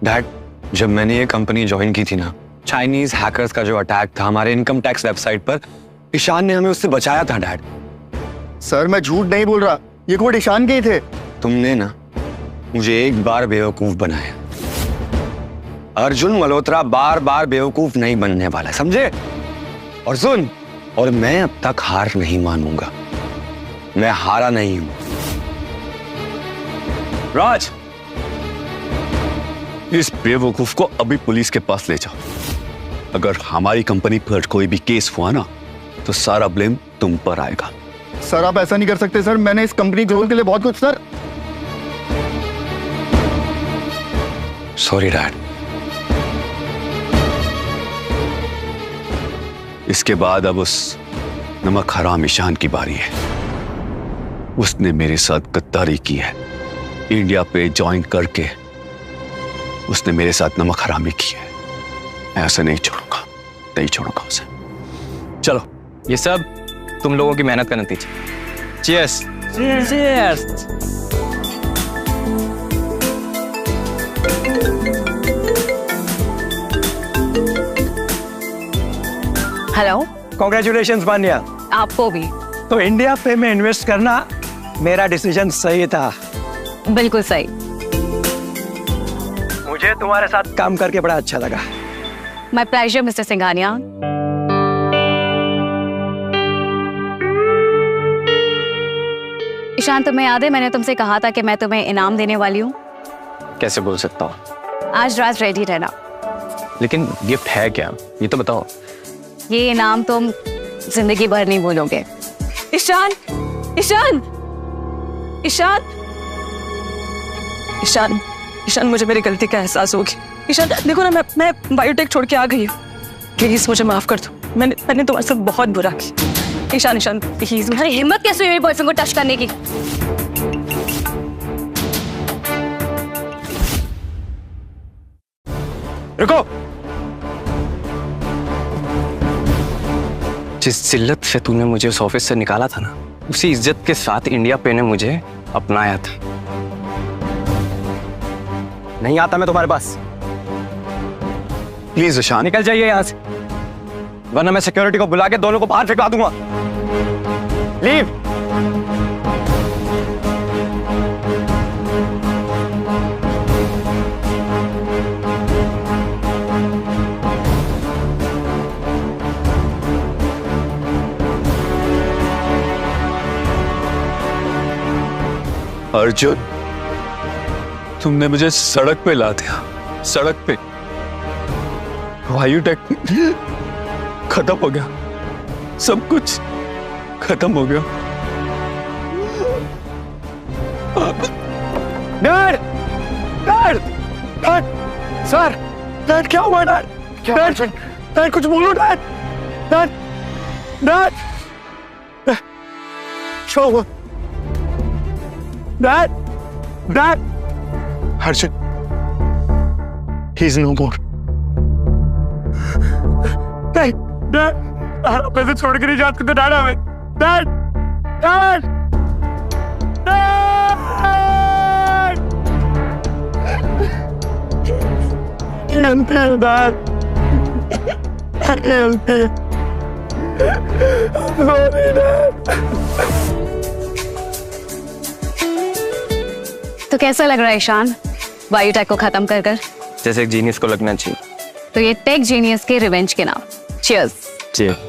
डैड जब मैंने ये कंपनी ज्वाइन की थी ना, चाइनीज हैकर्स का जो अटैक था हमारे इनकम टैक्स वेबसाइट पर, ईशान ने हमें उससे बचाया था डैड। सर मैं झूठ नहीं बोल रहा, ये कोड ईशान के ही थे। तुमने ना मुझे एक बार बेवकूफ बनाया। अर्जुन मल्होत्रा बार बार बेवकूफ नहीं बनने वाला, समझे? और सुन, और मैं अब तक हार नहीं मानूंगा। मैं हारा नहीं हूं। राज, इस बेवकूफ को अभी पुलिस के पास ले जाओ। अगर हमारी कंपनी पर कोई भी केस हुआ ना तो सारा ब्लेम तुम पर आएगा। सर आप ऐसा नहीं कर सकते सर, मैंने इस कंपनी ग्रोथ के लिए बहुत कुछ। Sir sorry dad. इसके बाद अब उस नमक हराम ईशान की बारी है। उसने मेरे साथ गद्दारी की है। इंडिया पे ज्वाइन करके उसने मेरे साथ नमक हरामी की है। मैं ऐसे नहीं छोड़ूंगा उसे। चलो। ये सब तुम लोगों की मेहनत का नतीजा। चीयर्स। चीयर्स। हेलो। कॉन्ग्रेचुलेशंस मान्या। आपको भी। तो इंडिया पे में इन्वेस्ट करना मेरा डिसीजन सही था। बिल्कुल सही। मुझे तुम्हारे साथ काम करके बड़ा अच्छा लगा। My pleasure mister Singhania. Ishaan, तुम्हें याद है मैंने तुमसे कहा था कि मैं तुम्हें इनाम देने वाली हूँ? कैसे बोल सकता हूँ? आज रात रेडी रहना। लेकिन गिफ्ट है क्या, ये तो बताओ। ये इनाम तुम जिंदगी भर नहीं भूलोगे। ईशान, ईशान, ईशान, ईशान, ईशान, मुझे मेरी गलती का एहसास होगी। ईशान देखो ना, मैं बायोटेक छोड़ के आ गई हूँ। प्लीज मुझे माफ कर दो, मैंने तुम्हारे साथ बहुत बुरा किया। ईशान, ईशान प्लीज। तुम्हारी हिम्मत कैसे हुई मेरे बॉयफ्रेंड को टच करने की? रुको। जिस जिल्लत से तूने मुझे उस ऑफिस से निकाला था ना, उसी इज्जत के साथ इंडिया पे ने मुझे अपनाया था। नहीं आता मैं तुम्हारे पास। प्लीज ईशान निकल जाइए यहां से, वरना मैं सिक्योरिटी को बुला के दोनों को बाहर फेंका दूंगा। लीव। अर्जुन, तुमने मुझे सड़क पे ला दिया, सड़क पे। वायुटेक खत्म हो गया, सब कुछ खत्म हो गया। Dad, dad, dad, sir, dad क्या हुआ डैड? डैड, डैड कुछ बोलो डैड, डैड, डैड, क्या हुआ? Dad, dad, Arjun, he is no more. Dad, dad, आप ऐसे छोड़ के नहीं जा सकते डैड हमें। Dad, dad, dad, dad, help me. Sorry, dad. तो कैसा लग रहा है ईशान, बायोटेक को खत्म कर कर? जैसे एक जीनियस को लगना चाहिए। तो ये टेक जीनियस के रिवेंज के नाम। चीयर्स। चीयर्स।